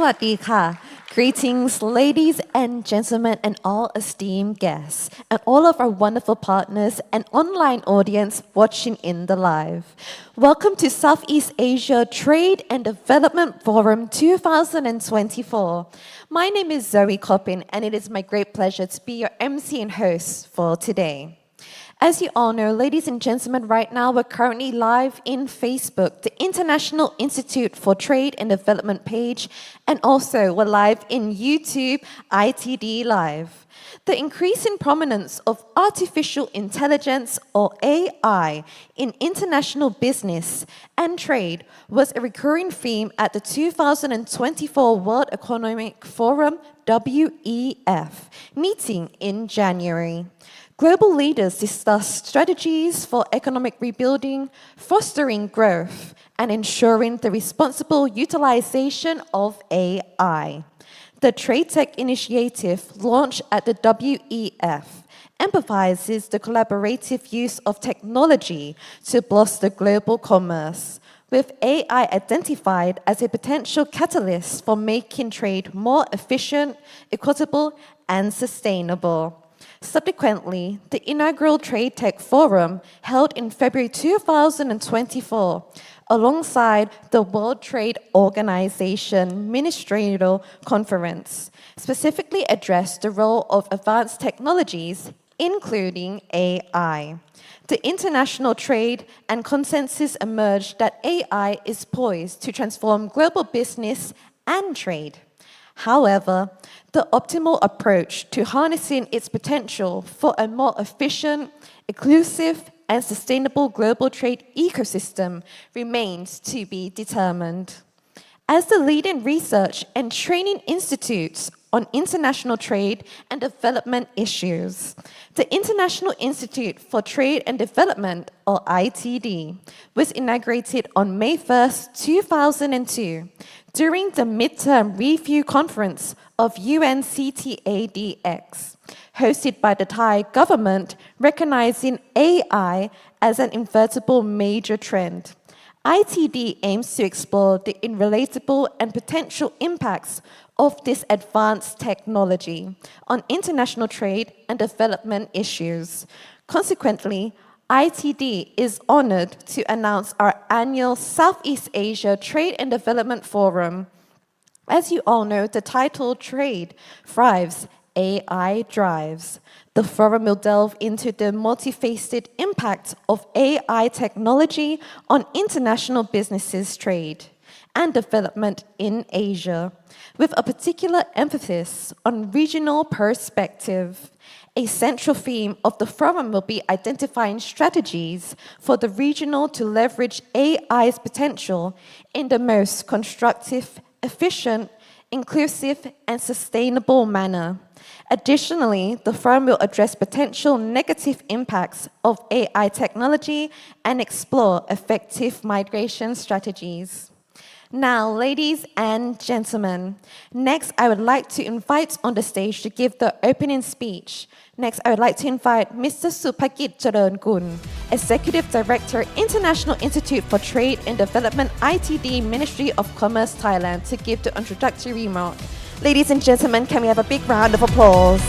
Sawadee ka. Greetings, ladies and gentlemen, and all esteemed guests, and all of our wonderful partners and online audience watching in the live. Welcome to Southeast Asia Trade and Development Forum 2024. My name is Zoe Coppin, and it is my great pleasure to be your MC and host for today. As you all know, ladies and gentlemen, right now we're currently live in Facebook, the International Institute for Trade and Development page, and also we're live in YouTube, ITD Live. The increasing prominence of artificial intelligence, or AI, in international business and trade was a recurring theme at the 2024 World Economic Forum, WEF, meeting in January. Global leaders discussed strategies for economic rebuilding, fostering growth, and ensuring the responsible utilization of AI. The TradeTech Initiative, launched at the WEF, emphasizes the collaborative use of technology to bolster global commerce, with AI identified as a potential catalyst for making trade more efficient, equitable, and sustainable. Subsequently, the inaugural TradeTech Forum, held in February 2024, alongside the World Trade Organization Ministerial Conference, specifically addressed the role of advanced technologies, including AI. The international trade and consensus emerged that AI is poised to transform global business and trade. However, the optimal approach to harnessing its potential for a more efficient, inclusive, and sustainable global trade ecosystem remains to be determined. As the leading research and training institutes on international trade and development issues, the International Institute for Trade and Development, or ITD, was inaugurated on May 1st, 2002, during the Midterm Review Conference of UNCTADX, hosted by the Thai government, recognizing AI as an inevitable major trend. ITD aims to explore the irrelatable and potential impacts of this advanced technology on international trade and development issues. Consequently, ITD is honored to announce our annual Southeast Asia Trade and Development Forum. As you all know, the title Trade Thrives, AI Drives. The forum will delve into the multifaceted impact of AI technology on international businesses, trade, and development in Asia, with a particular emphasis on regional perspective. A central theme of the forum will be identifying strategies for the regional to leverage AI's potential in the most constructive, efficient, inclusive, and sustainable manner. Additionally, the forum will address potential negative impacts of AI technology and explore effective migration strategies. Now, ladies and gentlemen, next I would like to invite on the stage to give the opening speech. Next, I would like to invite Mr. Supakit Charan-kun, Executive Director, International Institute for Trade and Development, ITD, Ministry of Commerce, Thailand, to give the introductory remark. Ladies and gentlemen, can we have a big round of applause?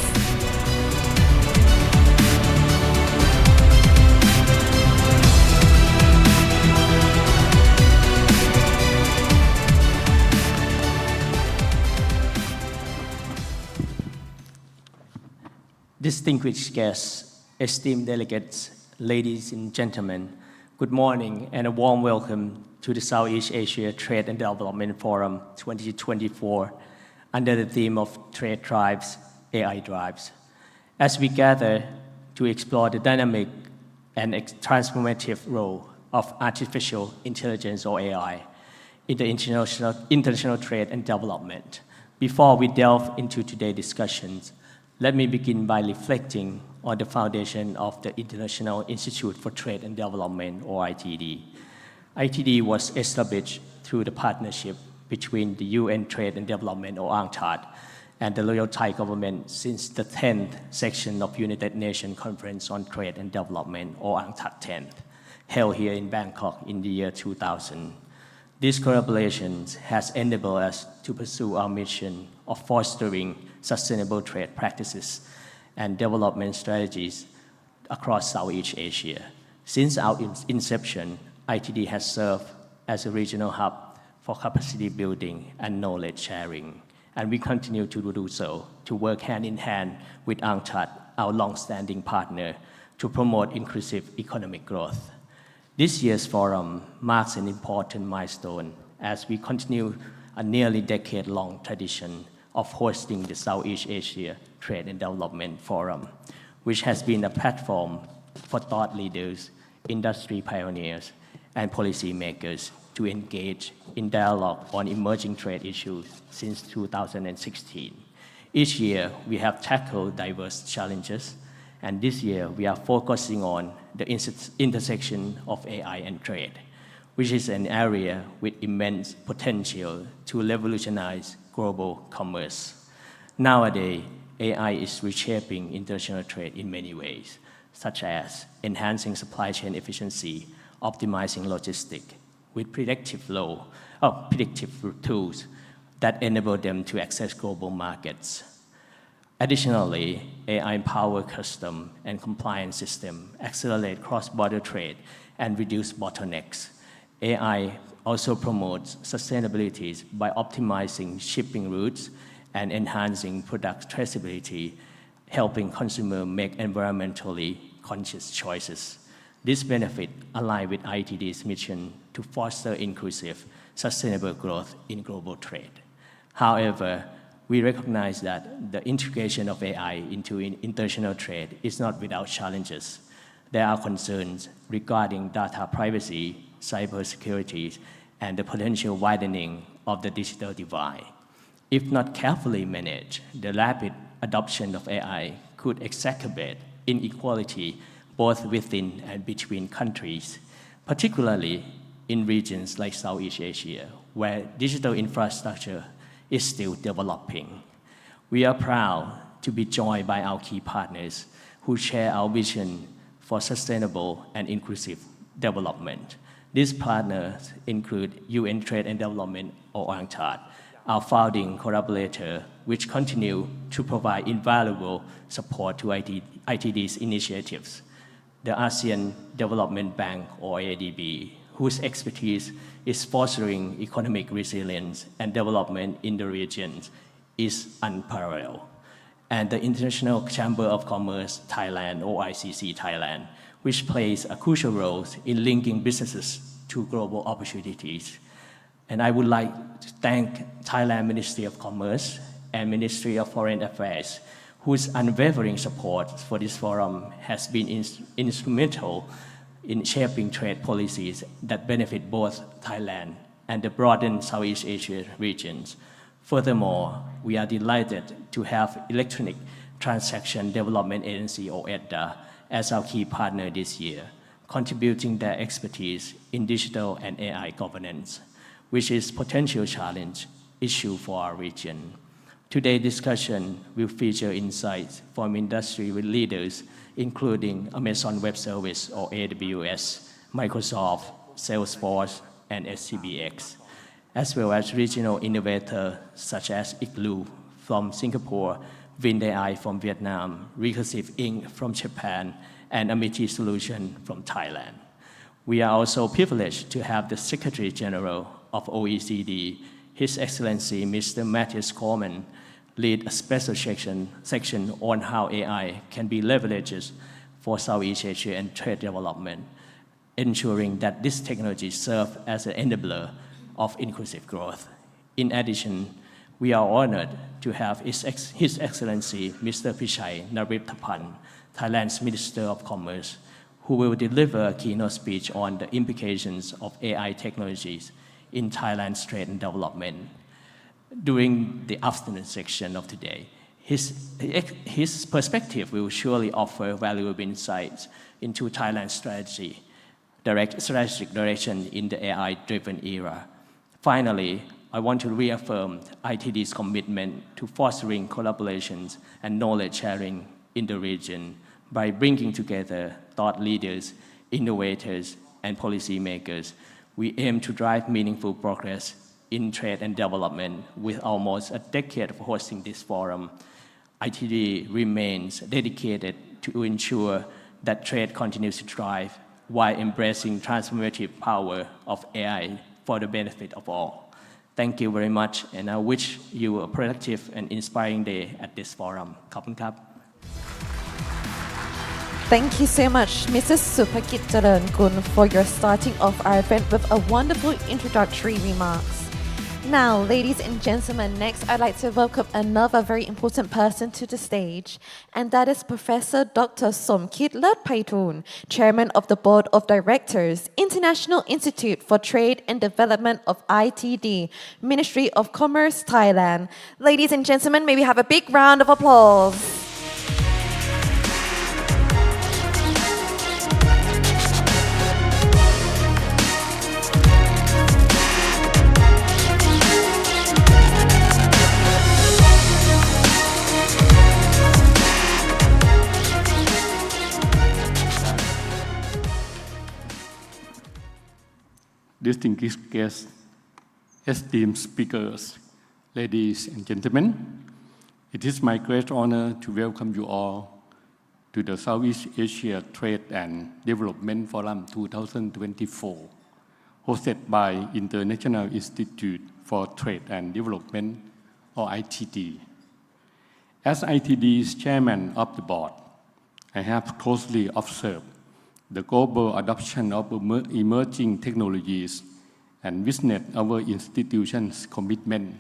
Distinguished guests, esteemed delegates, ladies and gentlemen, good morning and a warm welcome to the Southeast Asia Trade and Development Forum 2024 under the theme of Trade Drives, AI Drives. As we gather to explore the dynamic and transformative role of artificial intelligence, or AI, in the international trade and development. Before we delve into today's discussions, let me begin by reflecting on the foundation of the International Institute for Trade and Development, or ITD. ITD was established through the partnership between the UN Trade and Development, or UNCTAD, and the loyal Thai government since the 10th section of United Nations Conference on Trade and Development, or UNCTAD 10th, held here in Bangkok in the year 2000. This collaboration has enabled us to pursue our mission of fostering sustainable trade practices and development strategies across Southeast Asia. Since our inception, ITD has served as a regional hub for capacity building and knowledge sharing, and we continue to do so, to work hand in hand with UNCTAD, our long-standing partner, to promote inclusive economic growth. This year's forum marks an important milestone as we continue a nearly decade-long tradition of hosting the Southeast Asia Trade and Development Forum, which has been a platform for thought leaders, industry pioneers, and policymakers to engage in dialogue on emerging trade issues since 2016. Each year, we have tackled diverse challenges, and this year, we are focusing on the intersection of AI and trade, which is an area with immense potential to revolutionize global commerce. Nowadays, AI is reshaping international trade in many ways, such as enhancing supply chain efficiency, optimizing logistics with predictive tools that enable them to access global markets. Additionally, AI-powered custom and compliance systems accelerate cross-border trade and reduce bottlenecks. AI also promotes sustainability by optimizing shipping routes and enhancing product traceability, helping consumers make environmentally conscious choices. This benefit aligns with ITD's mission to foster inclusive, sustainable growth in global trade. However, we recognize that the integration of AI into international trade is not without challenges. There are concerns regarding data privacy, cybersecurity, and the potential widening of the digital divide. If not carefully managed, the rapid adoption of AI could exacerbate inequality both within and between countries, particularly in regions like Southeast Asia, where digital infrastructure is still developing. We are proud to be joined by our key partners who share our vision for sustainable and inclusive development. These partners include UN Trade and Development, or UNCTAD, our founding collaborator, which continue to provide invaluable support to ITD's initiatives. The ASEAN Development Bank, or ADB, whose expertise is fostering economic resilience and development in the region, is unparalleled. And the International Chamber of Commerce Thailand, or ICC Thailand, which plays a crucial role in linking businesses to global opportunities. And I would like to thank Thailand Ministry of Commerce and Ministry of Foreign Affairs, whose unwavering support for this forum has been instrumental in shaping trade policies that benefit both Thailand and the broadened Southeast Asia regions. Furthermore, we are delighted to have Electronic Transaction Development Agency, or EDDA, as our key partner this year, contributing their expertise in digital and AI governance, which is a potential challenge issue for our region. Today's discussion will feature insights from industry leaders, including Amazon Web Service, or AWS, Microsoft, Salesforce, and SCBX, as well as regional innovators such as Igloo from Singapore, WindAI from Vietnam, Recursive Inc. from Japan, and Amity Solution from Thailand. We are also privileged to have the Secretary General of OECD, His Excellency Mr. Matthias Cormann, lead a special section on how AI can be leveraged for Southeast Asia and trade development, ensuring that this technology serves as an enabler of inclusive growth. In addition, we are honored to have His Excellency Mr. Pichai Naripthapan, Thailand's Minister of Commerce, who will deliver a keynote speech on the implications of AI technologies in Thailand's trade and development during the afternoon section of today. His perspective will surely offer valuable insights into Thailand's strategic direction in the AI-driven era. Finally, I want to reaffirm ITD's commitment to fostering collaborations and knowledge sharing in the region by bringing together thought leaders, innovators, and policymakers We aim to drive meaningful progress in trade and development. With almost a decade of hosting this forum, ITD remains dedicated to ensure that trade continues to thrive while embracing transformative power of AI for the benefit of all. Thank you very much, and I wish you a productive and inspiring day at this forum. ขอบคุณครับ Thank you so much, Mrs. Supakit Jarankun, for your starting off our event with a wonderful introductory remarks. Now, ladies and gentlemen, next I'd like to welcome another very important person to the stage, and that is Professor Dr. Somkit Lertpaitun, Chairman of the Board of Directors, International Institute for Trade and Development of ITD, Ministry of Commerce, Thailand. Ladies and gentlemen, may we have a big round of applause. Distinguished guests, esteemed speakers, ladies and gentlemen, it is my great honor to welcome you all to the Southeast Asia Trade and Development Forum 2024, hosted by International Institute for Trade and Development, or ITD. As ITD's chairman of the board, I have closely observed the global adoption of emerging technologies and witnessed our institution's commitment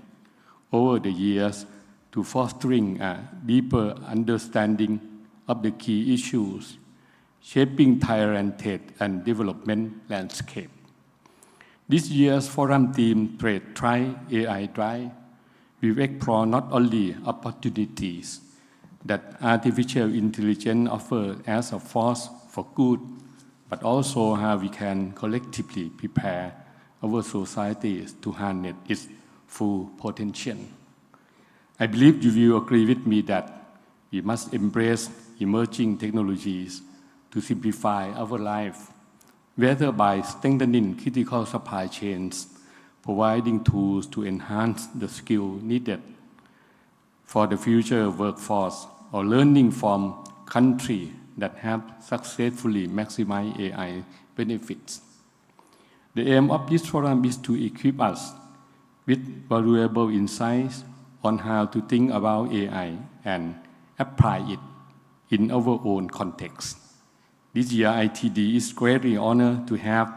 over the years to fostering a deeper understanding of the key issues shaping Thailand's trade and development landscape. This year's forum theme, Trade Thrive, AI Drive, will explore not only opportunities that artificial intelligence offers as a force for good, but also how we can collectively prepare our societies to harness its full potential. I believe you will agree with me that we must embrace emerging technologies to simplify our life, whether by strengthening critical supply chains, providing tools to enhance the skill needed for the future workforce, or learning from countries that have successfully maximized AI benefits. The aim of this forum is to equip us with valuable insights on how to think about AI and apply it in our own context. This year, ITD is greatly honored to have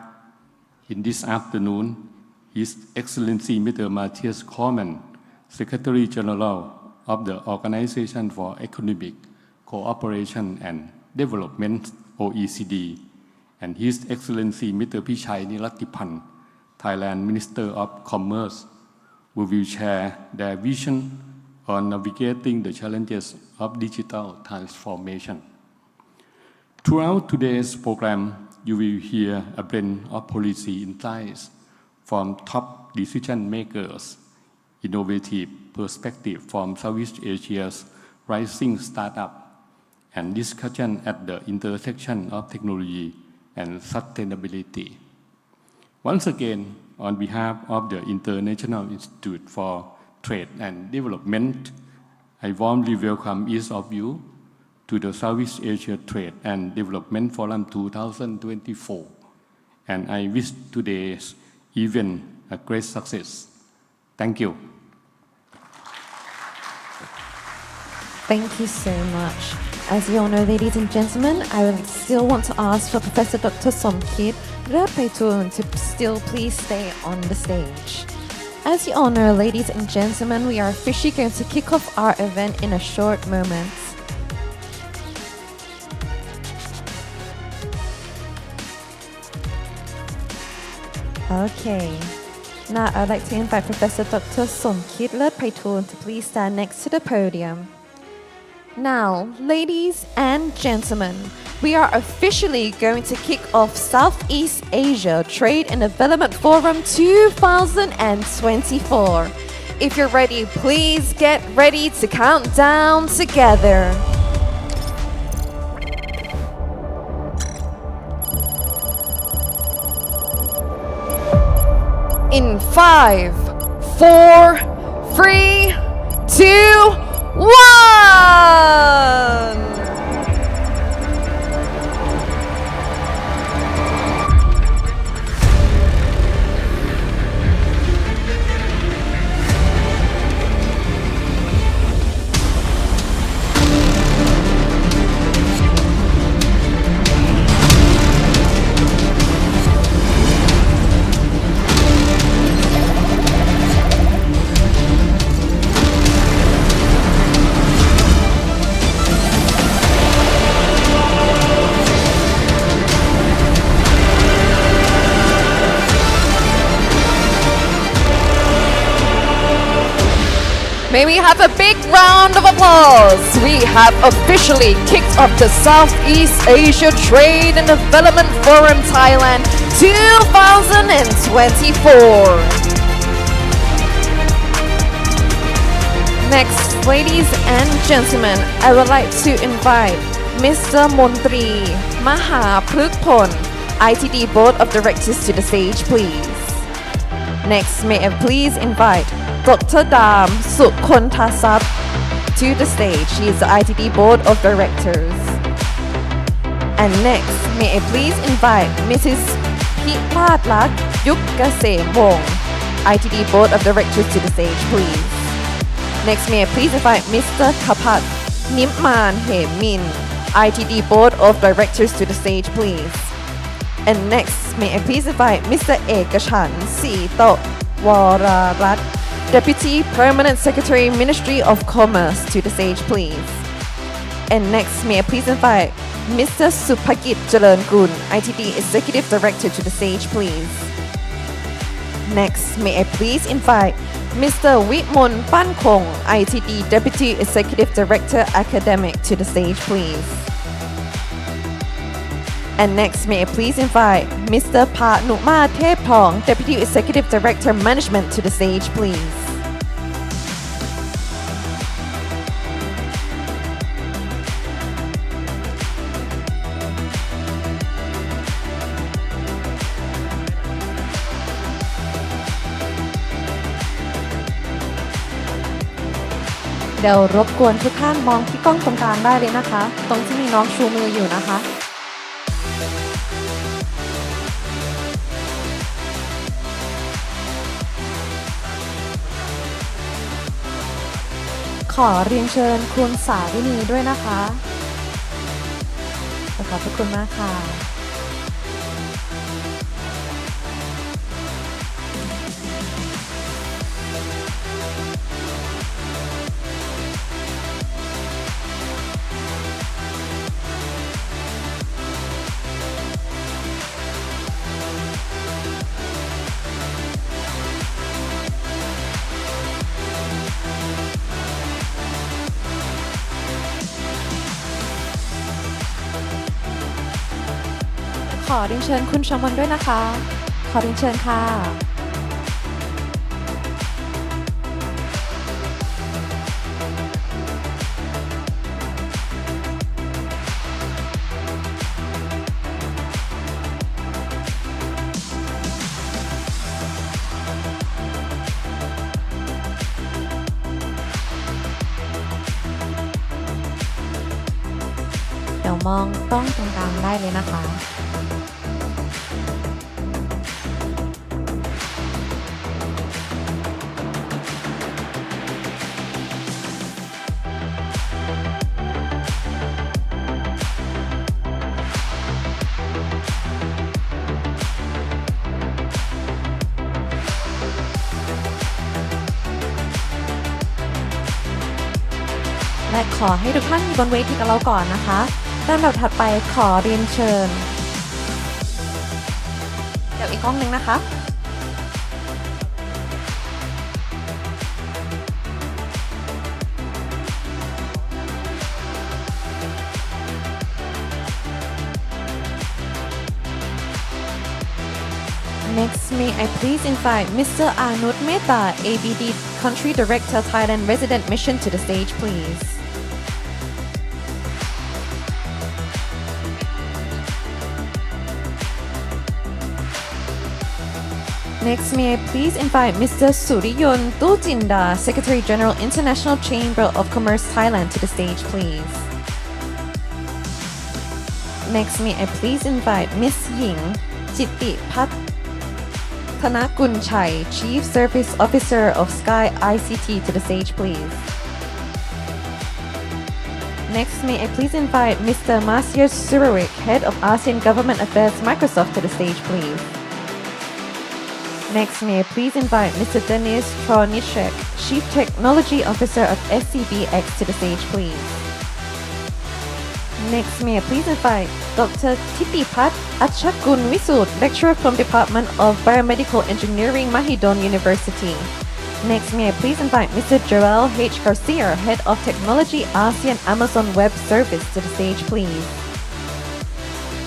in this afternoon His Excellency Mr. Matthias Cormann, Secretary General of the Organization for Economic Cooperation and Development, OECD, and His Excellency Mr. Pichai Nirattipan, Thailand Minister of Commerce, who will share their vision on navigating the challenges of digital transformation. Throughout today's program, you will hear a blend of policy insights from top decision makers, innovative perspective from Southeast Asia's rising startup, and discussion at the intersection of technology and sustainability. Once again, on behalf of the International Institute for Trade and Development, I warmly welcome each of you to the Southeast Asia Trade and Development Forum 2024, and I wish today's event a great success. Thank you. Thank you so much. As you all know, ladies and gentlemen, I would still want to ask for Professor Dr. Somkit Lertpaitun to still please stay on the stage. As you all know, ladies and gentlemen, we are officially going to kick off our event in a short moment. Okay. Now I'd like to invite Professor Dr. Somkit Lertpaitun to please stand next to the podium. Now, ladies and gentlemen, we are officially going to kick off Southeast Asia Trade and Development Forum 2024. If you're ready, please get ready to count down together. 5, in 5, 4, 3, 2, 1. May we have a big round of applause. We have officially kicked off the Southeast Asia Trade and Development Forum Thailand 2024. Next, ladies and gentlemen, I would like to invite Mr. Montri Maha Prukpon, ITD Board of Directors to the stage, please. Next, may I please invite Dr. Dam Sukhonthasak to the stage. She is the ITD Board of Directors. And next, may I please invite Mrs. Pitladlak Yukgasem ITD Board of Directors to the stage, please. Next, may I please invite Mr. Kapat Nimman Hemin, ITD Board of Directors to the stage, please. And next, may I please invite Mr. Ekachan Sito Wararat, Deputy Permanent Secretary, Ministry of Commerce to the stage, please. And next, may I please invite Mr. Supakit Jalerngun, ITD Executive Director to the stage, please. Next, may I please invite Mr. Witmon Pankong, ITD Deputy Executive Director Academic to the stage, please. And next, may I please invite Mr. Panuma Thepthong, Deputy Executive Director Management to the stage, please.เดี๋ยวรบกวนทุกท่านมองที่กล้องตรงกลางได้เลยนะคะ ตรงที่มีน้องชูมืออยู่นะคะ ขอเรียนเชิญคุณสาวินีด้วยนะคะขอบพระคุณมากค่ะ ขอเรียนเชิญคุณชมนด้วยนะคะ ขอเรียนเชิญค่ะ เดี๋ยวมองต้องตรงกลางได้เลยนะคะ และขอให้ทุกท่านอยู่บนเวทีกับเราก่อนนะคะลำดับถัดไปขอเรียนเชิญเดี๋ยวอีกกล้องหนึ่งนะคะ Next, may I please invite Mr. Anut Mehta, ABD Country Director, Thailand Resident Mission to the stage, please. Next, may I please invite Mr. Suriyon Tutinda, Secretary General, International Chamber of Commerce Thailand, to the stage, please. Next, may I please invite Miss Ying Chittipattanakunchai, Chief Service Officer of Sky ICT, to the stage, please. Next, may I please invite Mr. Masir Suravik, Head of ASEAN Government Affairs Microsoft, to the stage, please. Next, may I please invite Mr. Denis Tronichek, Chief Technology Officer of SCBX, to the stage, please. Next, may I please invite Dr. Titipat Achakun Wisud, Lecturer from Department of Biomedical Engineering, Mahidol University. Next, may I please invite Mr. Joel H. Garcia, Head of Technology ASEAN Amazon Web Service, to the stage, please.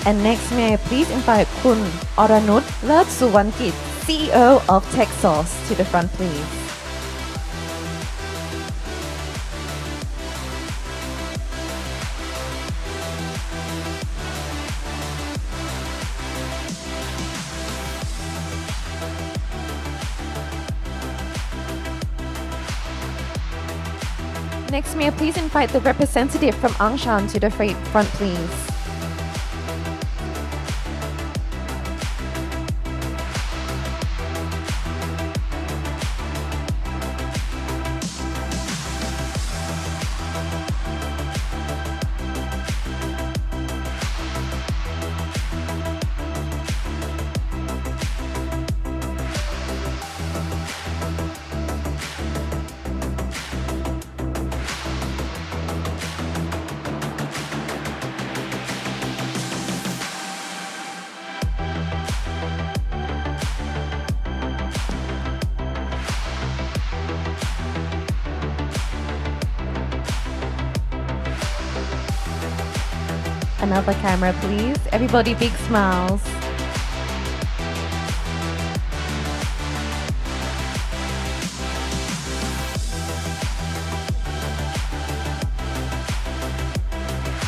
And next, may I please invite Kun Oranut Lertsuwankit, CEO of TechSource, to the front, please. Next, may I please invite the representative from Angshan to the front, please. Another camera, please. Everybody, big smiles.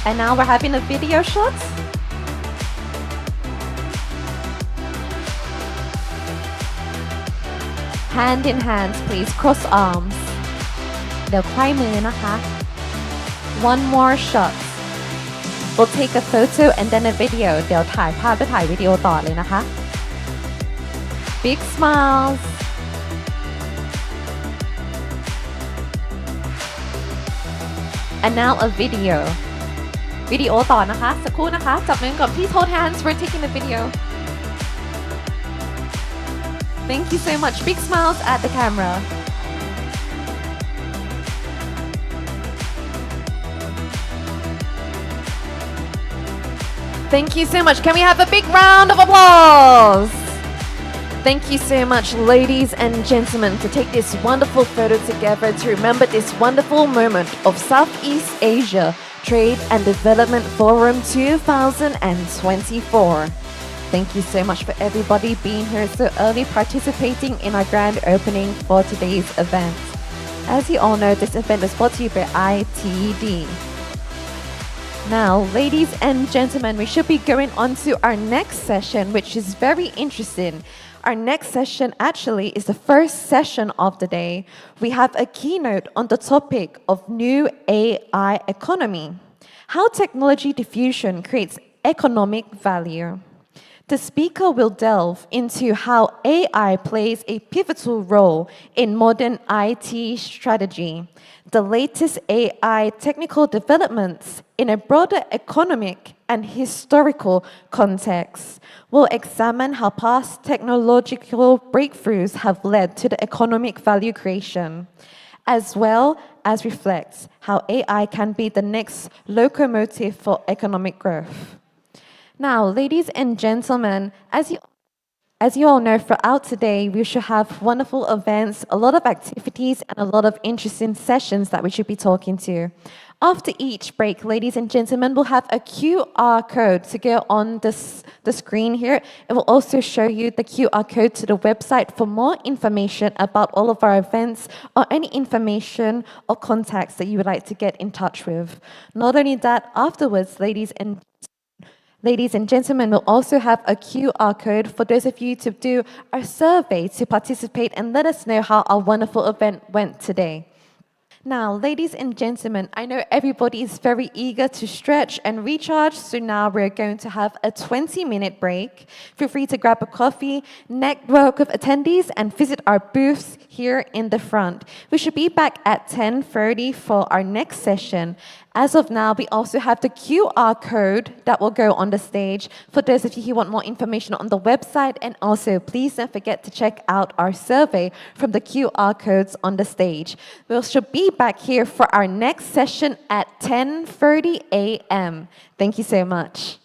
And now we're having a video shot. Hand in hands, please. Cross arms. เดี๋ยวไขว้มือนะคะ One more shot. We'll take a photo and then a video. เดี๋ยวถ่ายภาพและถ่ายวิดีโอต่อเลยนะคะ Big smiles. And now a video. วิดีโอต่อนะคะสักครู่นะคะจับมือก่อน Please hold hands. We're taking a video. Thank you so much. Big smiles at the camera. Thank you so much. Can we have a big round of applause? Thank you so much, ladies and gentlemen, to take this wonderful photo together to remember this wonderful moment of Southeast Asia Trade and Development Forum 2024. Thank you so much for everybody being here so early, participating in our grand opening for today's event. As you all know, this event is brought to you by ITD. Now, ladies and gentlemen, we should be going on to our next session, which is very interesting. Our next session actually is the first session of the day. We have a keynote on the topic of new AI economy, how technology diffusion creates economic value. The speaker will delve into how AI plays a pivotal role in modern IT strategy, the latest AI technical developments in a broader economic and historical context. We'll examine how past technological breakthroughs have led to the economic value creation, as well as reflect how AI can be the next locomotive for economic growth. Now, ladies and gentlemen, as you all know, throughout today, we should have wonderful events, a lot of activities, and a lot of interesting sessions that we should be talking to. After each break, ladies and gentlemen, we'll have a QR code to go on the screen here. It will also show you the QR code to the website for more information about all of our events or any information or contacts that you would like to get in touch with. Not only that, afterwards, ladies and Ladies and gentlemen, we'll also have a QR code for those of you to do our survey to participate and let us know how our wonderful event went today. Now, ladies and gentlemen, I know everybody is very eager to stretch and recharge, so now we're going to have a 20-minute break. Feel free to grab a coffee, network with attendees, and visit our booths here in the front. We should be back at 10:30 for our next session. As of now, we also have the QR code that will go on the stage for those of you who want more information on the website. And also, please don't forget to check out our survey from the QR codes on the stage. We should be back here for our next session at 10:30 a.m. Thank you so much.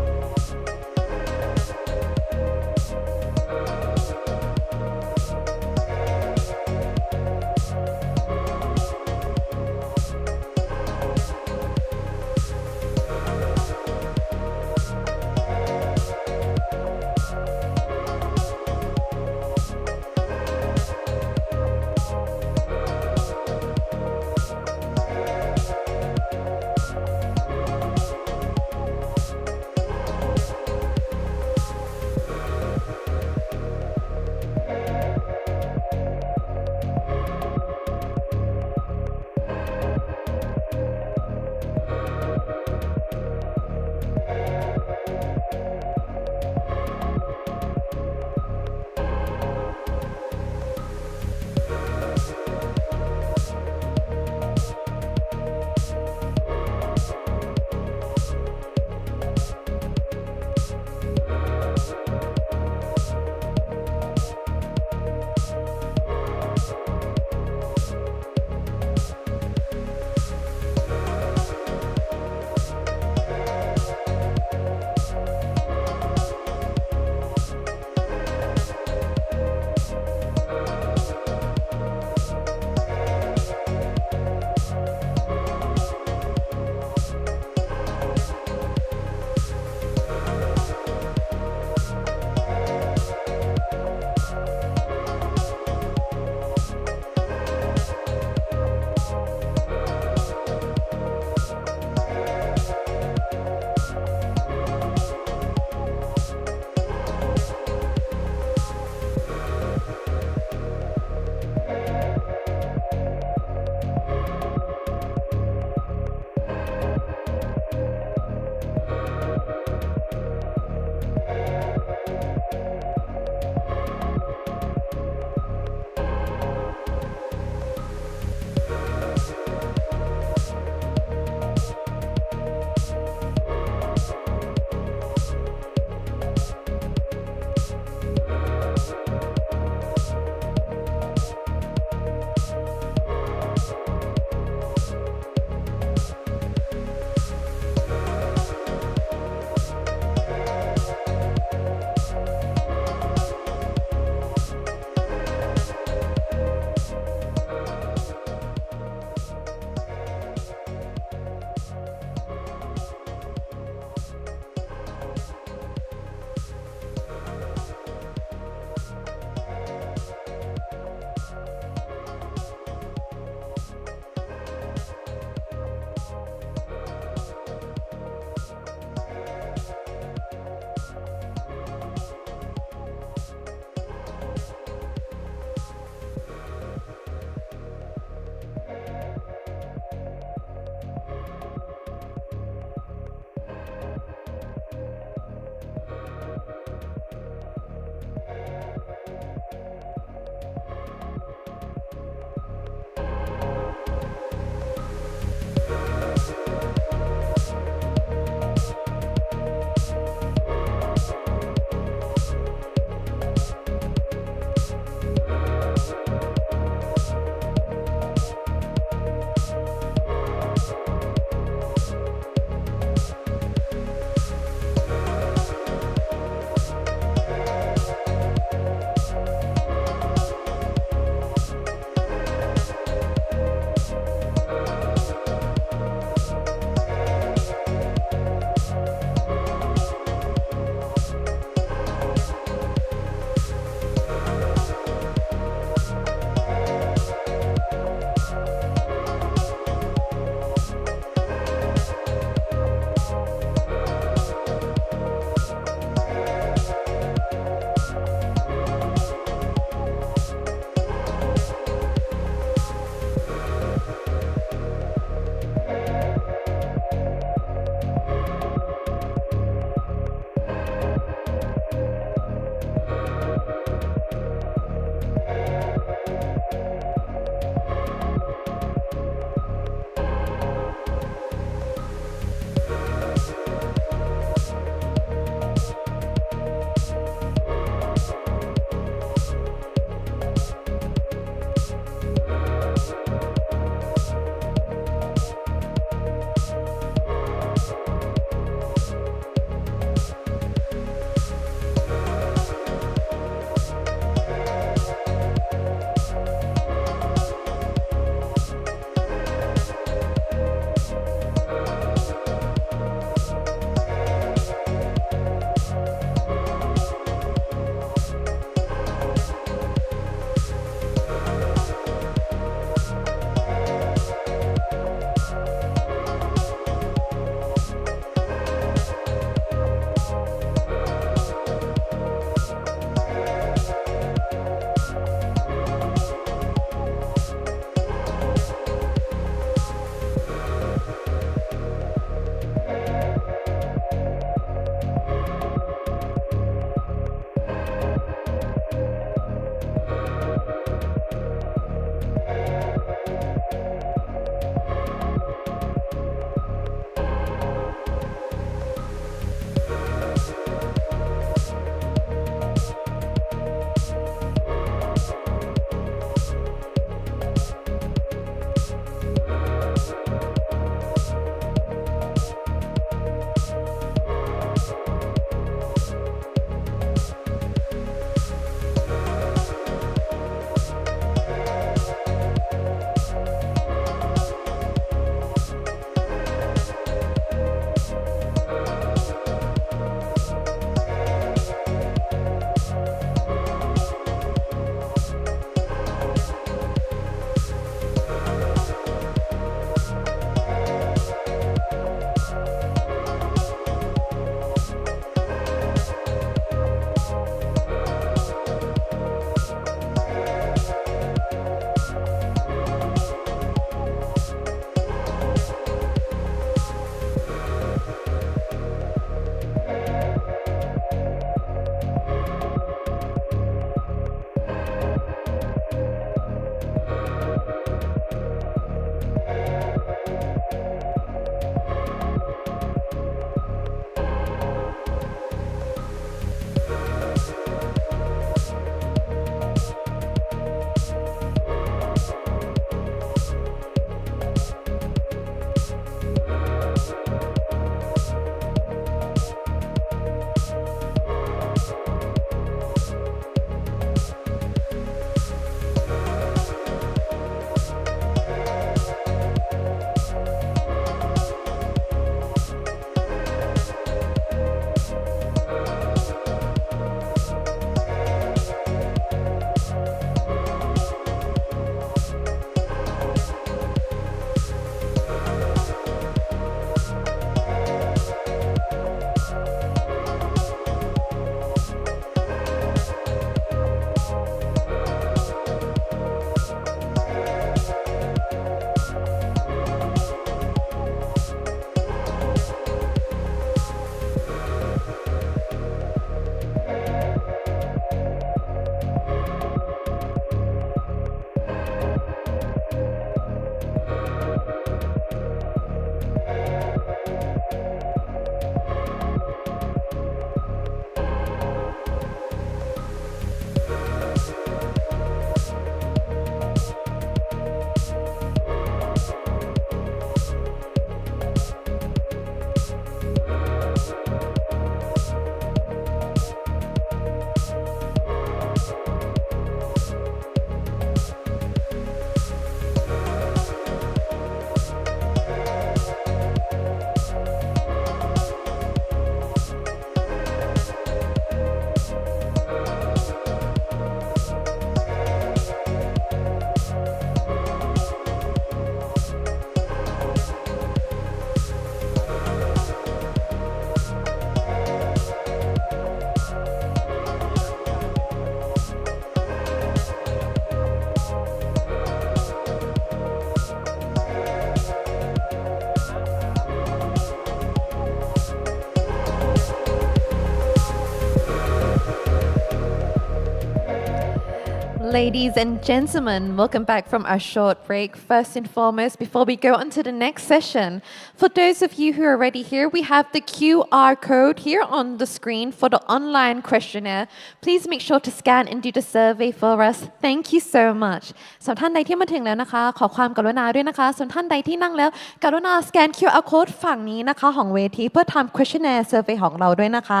Ladies and gentlemen, welcome back from our short break. First and foremost, before we go on to the next session, for those of you who are already here, we have the QR code here on the screen for the online questionnaire. Please make sure to scan and do the survey for us. Thank you so much. สำหรับท่านใดที่มาถึงแล้วนะคะขอความกรุณาด้วยนะคะส่วนท่านใดที่นั่งแล้วกรุณาสแกน QR code ฝั่งนี้นะคะของเวทีเพื่อทำ questionnaire survey ของเราด้วยนะคะ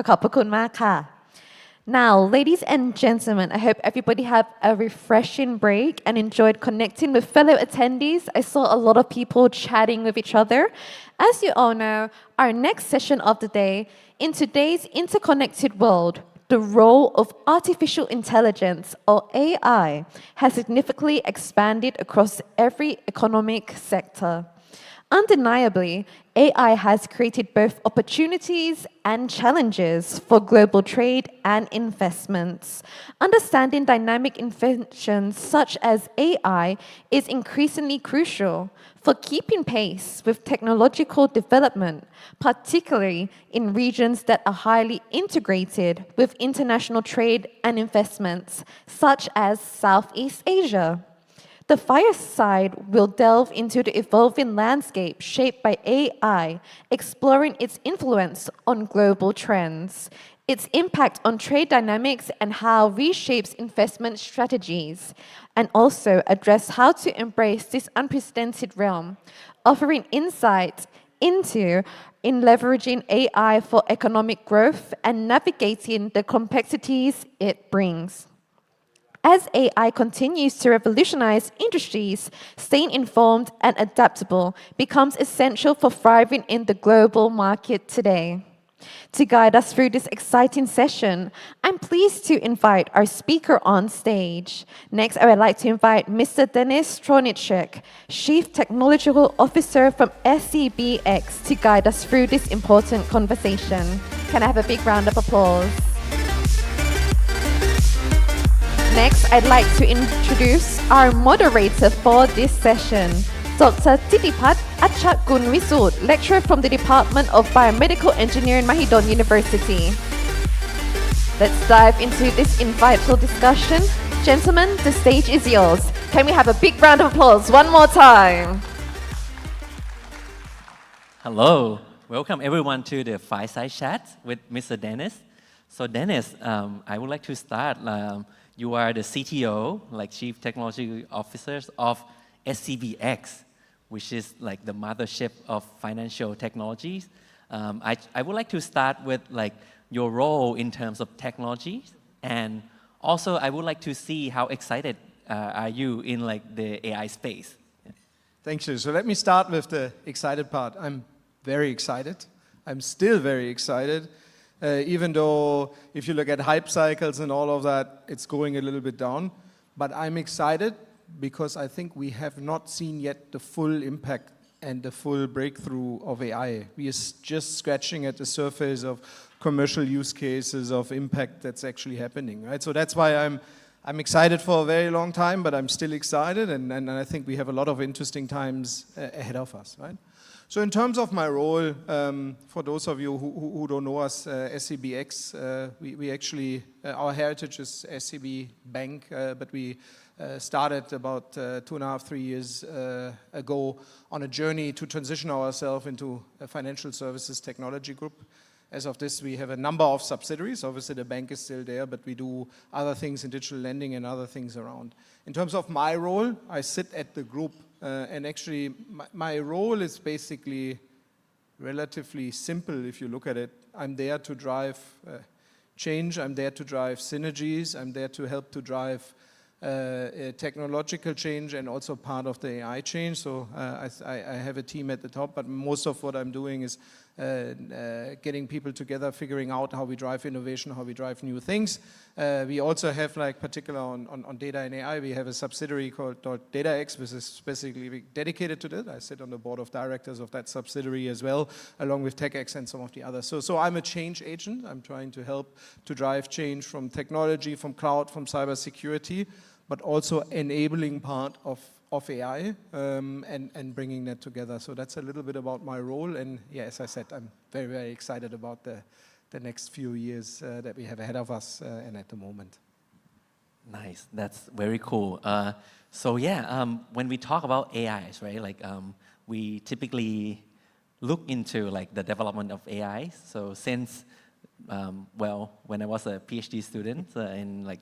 ขอบพระคุณมากค่ะ Now, ladies and gentlemen, I hope everybody had a refreshing break and enjoyed connecting with fellow attendees. I saw a lot of people chatting with each other. As you all know, our next session of the day, in today's interconnected world, the role of artificial intelligence, or AI, has significantly expanded across every economic sector. Undeniably, AI has created both opportunities and challenges for global trade and investments. Understanding dynamic inventions such as AI is increasingly crucial for keeping pace with technological development, particularly in regions that are highly integrated with international trade and investments, such as Southeast Asia. The fireside will delve into the evolving landscape shaped by AI, exploring its influence on global trends, its impact on trade dynamics and how it reshapes investment strategies, and also address how to embrace this unprecedented realm, offering insight into in leveraging AI for economic growth and navigating the complexities it brings. As AI continues to revolutionize industries, staying informed and adaptable becomes essential for thriving in the global market today. To guide us through this exciting session, I'm pleased to invite our speaker on stage. Next, I would like to invite Mr. Denis Stroniczek, Chief Technological Officer from SCBX, to guide us through this important conversation. Can I have a big round of applause? Next, I'd like to introduce our moderator for this session, Dr. Titipat Achakgun Wisud, lecturer from the Department of Biomedical Engineering, Mahidol University. Let's dive into this insightful discussion. Gentlemen, the stage is yours. Can we have a big round of applause one more time? Hello, welcome everyone to the fireside chat with Mr. Dennis. So Dennis, I would like to start. You are the CTO, like Chief Technology Officer of SCBX, which is like the mothership of financial technologies. I would like to start with like your role in terms of technology, and also I would like to see how excited are you in like the AI space. Thanks, Shu. So let me start with the excited part. I'm very excited. I'm still very excited. Even though if you look at hype cycles and all of that, it's going a little bit down. But I'm excited because I think we have not seen yet the full impact and the full breakthrough of AI. We are just scratching at the surface of commercial use cases of impact that's actually happening, right? So that's why I'm excited for a very long time, but I'm still excited, and I think we have a lot of interesting times ahead of us, right? So in terms of my role, for those of you who don't know us, SCBX, we actually, our heritage is SCB Bank, but we started about 2.5, 3 years ago on a journey to transition ourselves into a financial services technology group. As of this, we have a number of subsidiaries. Obviously, the bank is still there, but we do other things in digital lending and other things around. In terms of my role, I sit at the group. And actually, my role is basically relatively simple if you look at it. I'm there to drive change. I'm there to drive synergies. I'm there to help to drive technological change and also part of the AI change. So I have a team at the top, but most of what I'm doing is getting people together, figuring out how we drive innovation, how we drive new things. We also have, like, particular on data and AI, we have a subsidiary called DataX, which is specifically dedicated to that. I sit on the board of directors of that subsidiary as well, along with TechX and some of the others. So I'm a change agent. I'm trying to help to drive change from technology, from cloud, from cybersecurity, but also enabling part of AI and bringing that together. So that's a little bit about my role. And yeah, as I said, I'm very, very excited about the next few years that we have ahead of us and at the moment. Nice. That's very cool. So yeah, when we talk about AIs, right? Like we typically look into like the development of AI. So since well, when I was a PhD student in like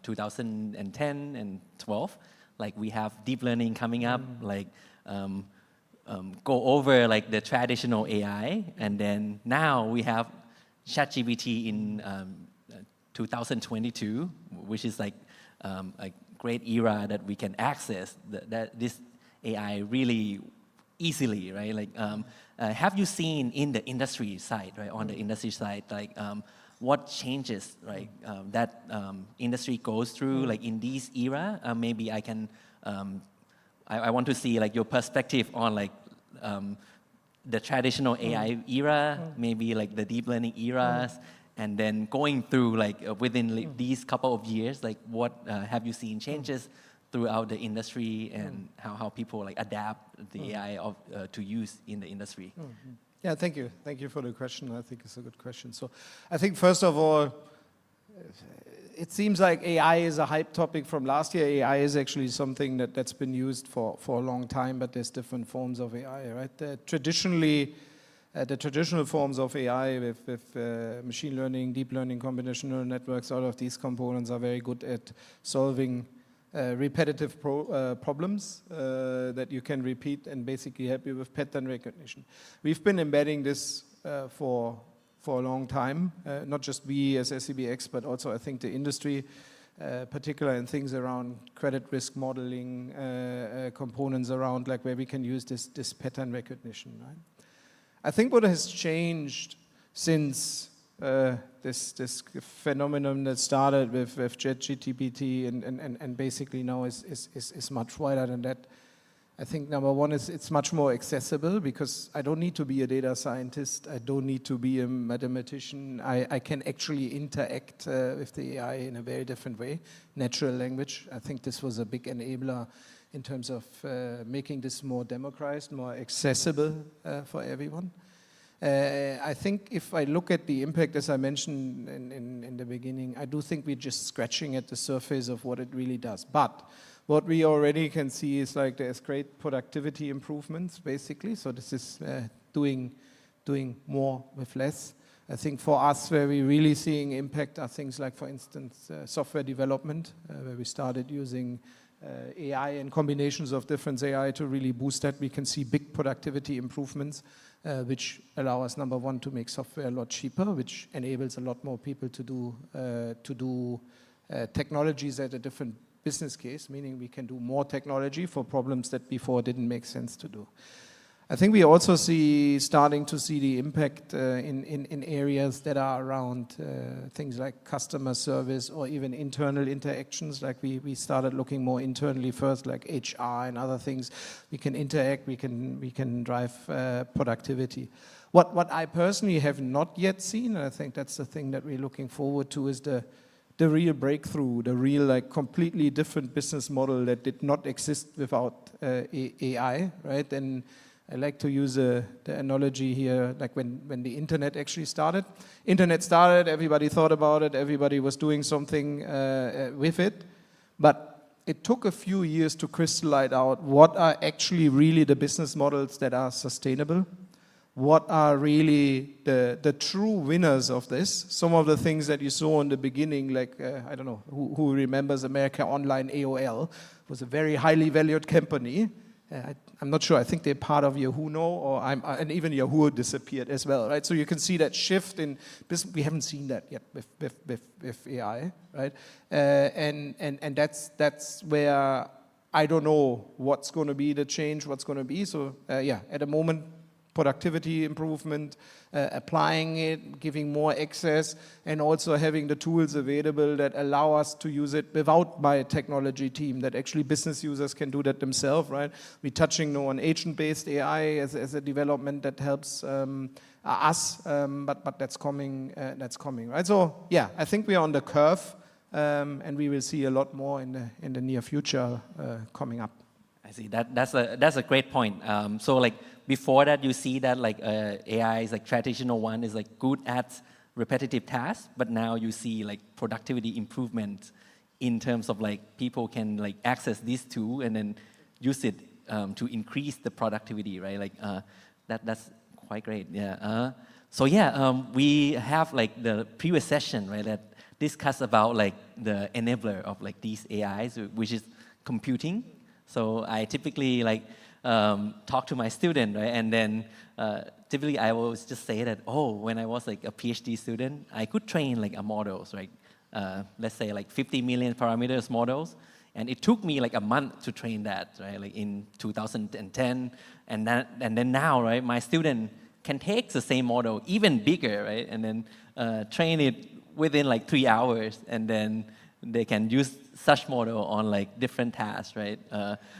2010 and 12, like we have deep learning coming up, like go over like the traditional AI, and then now we have ChatGPT in 2022, which is like a great era that we can access this AI really easily, right? Like, have you seen in the industry side, right? On the industry side, like, what changes, right? That industry goes through, like in this era. Maybe I can. I want to see like your perspective on like the traditional AI era, maybe like the deep learning eras, and then going through like within like, these couple of years, like what have you seen changes throughout the industry, and how people like adapt the AI to use in the industry? Yeah, thank you. Thank you for the question. I think it's a good question. So I think first of all, it seems like AI is a hype topic from last year. AI is actually something that's been used for a long time, but there's different forms of AI, right? Traditionally, the traditional forms of AI with machine learning, deep learning, convolutional networks, all of these components are very good at solving repetitive problems that you can repeat and basically help you with pattern recognition. We've been embedding this for a long time, not just we as SEBX, but also I think the industry, particularly in things around credit risk modeling, components around like where we can use this pattern recognition. Right? I think what has changed since this phenomenon that started with ChatGPT and basically now is much wider than that. I think number one is it's much more accessible because I don't need to be a data scientist. I don't need to be a mathematician. I can actually interact with the AI in a very different way. Natural language. I think this was a big enabler in terms of making this more democratized, more accessible for everyone. I think if I look at the impact, as I mentioned in the beginning, I do think we're just scratching at the surface of what it really does. But what we already can see is like there's great productivity improvements, basically. So this is doing more with less. I think for us, where we're really seeing impact are things like, for instance, software development, where we started using AI and combinations of different AI to really boost that. We can see big productivity improvements, which allow us, number one, to make software a lot cheaper, which enables a lot more people to do technologies at a different business case, meaning we can do more technology for problems that before didn't make sense to do. I think we also starting to see the impact in areas that are around things like customer service or even internal interactions. Like we started looking more internally first, like HR and other things. We can interact, we can drive productivity. What I personally have not yet seen, and I think that's the thing that we're looking forward to, is the real breakthrough, the real like completely different business model that did not exist without AI, right? And I like to use the analogy here, like when the internet actually started. Internet started, everybody thought about it, everybody was doing something with it, but it took a few years to crystallize out what are actually really the business models that are sustainable, what are really the true winners of this. Some of the things that you saw in the beginning, like, I don't know, who remembers America Online, AOL, was a very highly valued company. I'm not sure, I think they're part of Yahoo now, and even Yahoo disappeared as well, right? So you can see that shift in business. We haven't seen that yet with AI, right? And that's where I don't know what's going to be the change, what's going to be. So yeah, at the moment, productivity improvement, applying it, giving more access, and also having the tools available that allow us to use it without my technology team, that actually business users can do that themselves, right? We're touching now on agent-based AI as a development that helps us, but that's coming, right? So yeah, I think we are on the curve, and we will see a lot more in the near future coming up. I see. That's a great point. So like before that, you see that like AI is like traditional one is like good at repetitive tasks, but now you see like productivity improvement in terms of like people can like access these tools and then use it to increase the productivity, right? Like that's quite great. Yeah. So yeah, we have like the previous session, right, that discuss about like the enabler of like these AIs, which is computing. So I typically like talk to my student, right, and then typically I will just say that, oh, when I was like a PhD student, I could train like a models, right? Let's say like 50 million parameters models, and it took me like a month to train that, right? Like in 2010, and then now, right, my student can take the same model, even bigger, right, and then train it within like 3 hours, and then they can use such model on like different tasks, right?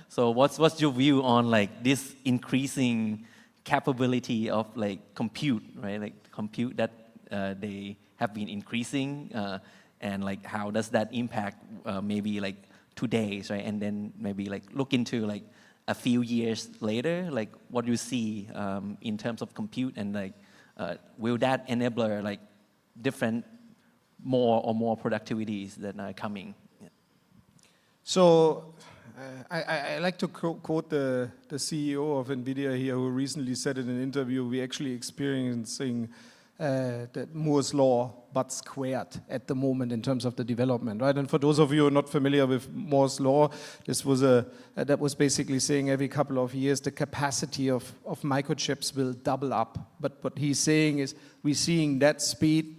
So what's your view on like this increasing capability of like compute, right? Like compute that they have been increasing, and like how does that impact maybe like today's, right? And then maybe like look into like a few years later, like what you see in terms of compute, and like will that enable like different more productivities that are coming? Yeah. So I like to quote the CEO of NVIDIA here, who recently said in an interview, we're actually experiencing the Moore's law, but squared at the moment in terms of the development, right? And for those of you who are not familiar with Moore's law, this was that was basically saying every couple of years the capacity of microchips will double up. But what he's saying is we're seeing that speed,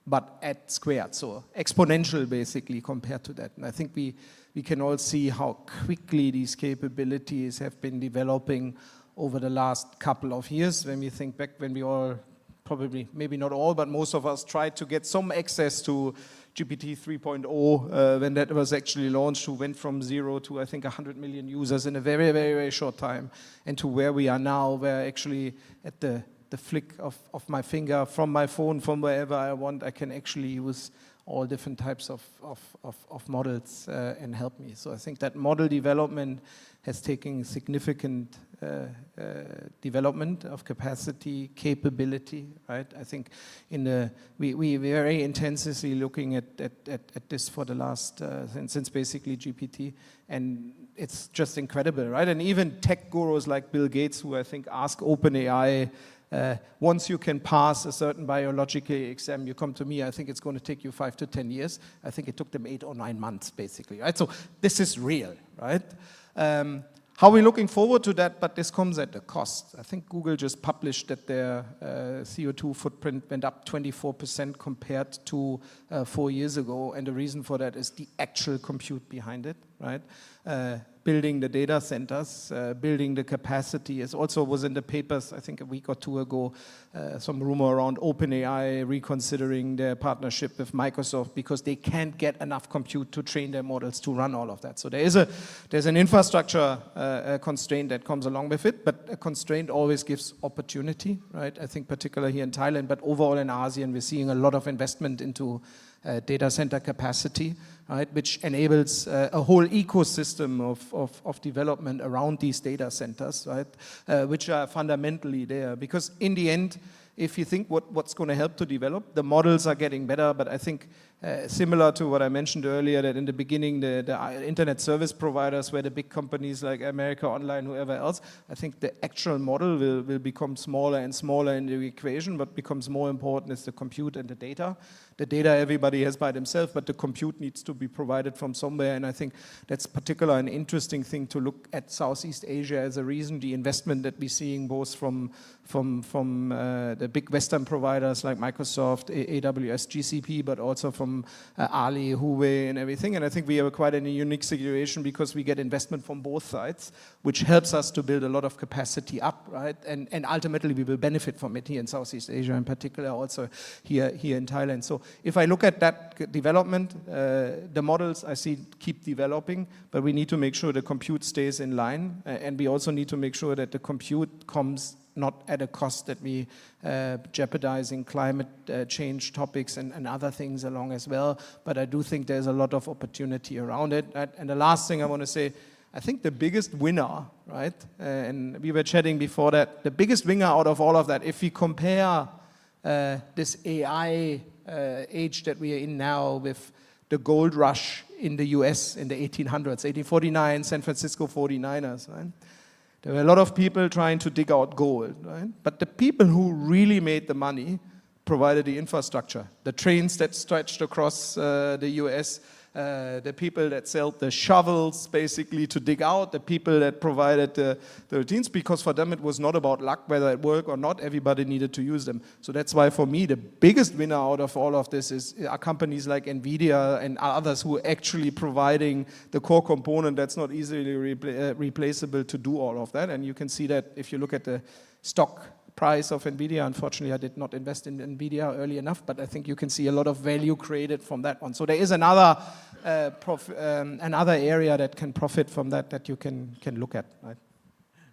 but at squared, so exponential basically compared to that. And I think we can all see how quickly these capabilities have been developing over the last couple of years. When we think back when we all, probably, maybe not all, but most of us tried to get some access to GPT 3.0 when that was actually launched, who went from 0 to, I think, 100 million users in a very, very, very short time, and to where we are now, where actually at the flick of my finger from my phone, from wherever I want, I can actually use all different types of models and help me. So I think that model development has taken significant development of capacity, capability, right? I think we very intensively looking at this for the last, since basically GPT, and it's just incredible, right? And even tech gurus like Bill Gates, who I think ask OpenAI, once you can pass a certain biological exam, you come to me, I think it's going to take you 5 to 10 years. I think it took them 8 or 9 months, basically, right? So this is real, right? How are we looking forward to that? But this comes at a cost. I think Google just published that their CO2 footprint went up 24% compared to 4 years ago. And the reason for that is the actual compute behind it, right? Building the data centers, building the capacity. It also was in the papers, I think a week or 2 ago, some rumor around OpenAI reconsidering their partnership with Microsoft because they can't get enough compute to train their models to run all of that. So there's an infrastructure constraint that comes along with it, but a constraint always gives opportunity, right? I think particularly here in Thailand, but overall in ASEAN, we're seeing a lot of investment into data center capacity, right, which enables a whole ecosystem of development around these data centers, right, which are fundamentally there. Because in the end, if you think what's going to help to develop, the models are getting better, but I think similar to what I mentioned earlier, that in the beginning the internet service providers were the big companies like America Online, whoever else. I think the actual model will become smaller and smaller in the equation. What becomes more important is the compute and the data. The data everybody has by themselves, but the compute needs to be provided from somewhere, and I think that's particularly an interesting thing to look at Southeast Asia as a reason. The investment that we're seeing both from the big Western providers like Microsoft, AWS, GCP, but also from Ali, Huawei, and everything. And I think we are quite in a unique situation because we get investment from both sides, which helps us to build a lot of capacity up, right? And ultimately we will benefit from it here in Southeast Asia, in particular also here in Thailand. So if I look at that development, the models I see keep developing, but we need to make sure the compute stays in line, and we also need to make sure that the compute comes not at a cost that we jeopardizing climate change topics and other things along as well. But I do think there's a lot of opportunity around it. And the last thing I want to say, I think the biggest winner, right, and we were chatting before that, the biggest winner out of all of that, if we compare this AI age that we are in now with the gold rush in the US in the 1800s, 1849, San Francisco 49ers, right? There were a lot of people trying to dig out gold, right? But the people who really made the money provided the infrastructure, the trains that stretched across the US, the people that sold the shovels basically to dig out, the people that provided the routines, because for them it was not about luck whether it worked or not, everybody needed to use them. So that's why for me the biggest winner out of all of this are companies like NVIDIA and others who are actually providing the core component that's not easily replaceable to do all of that. And you can see that if you look at the stock price of NVIDIA. Unfortunately, I did not invest in NVIDIA early enough, but I think you can see a lot of value created from that one. So there is another area that can profit from that you can look at. Right?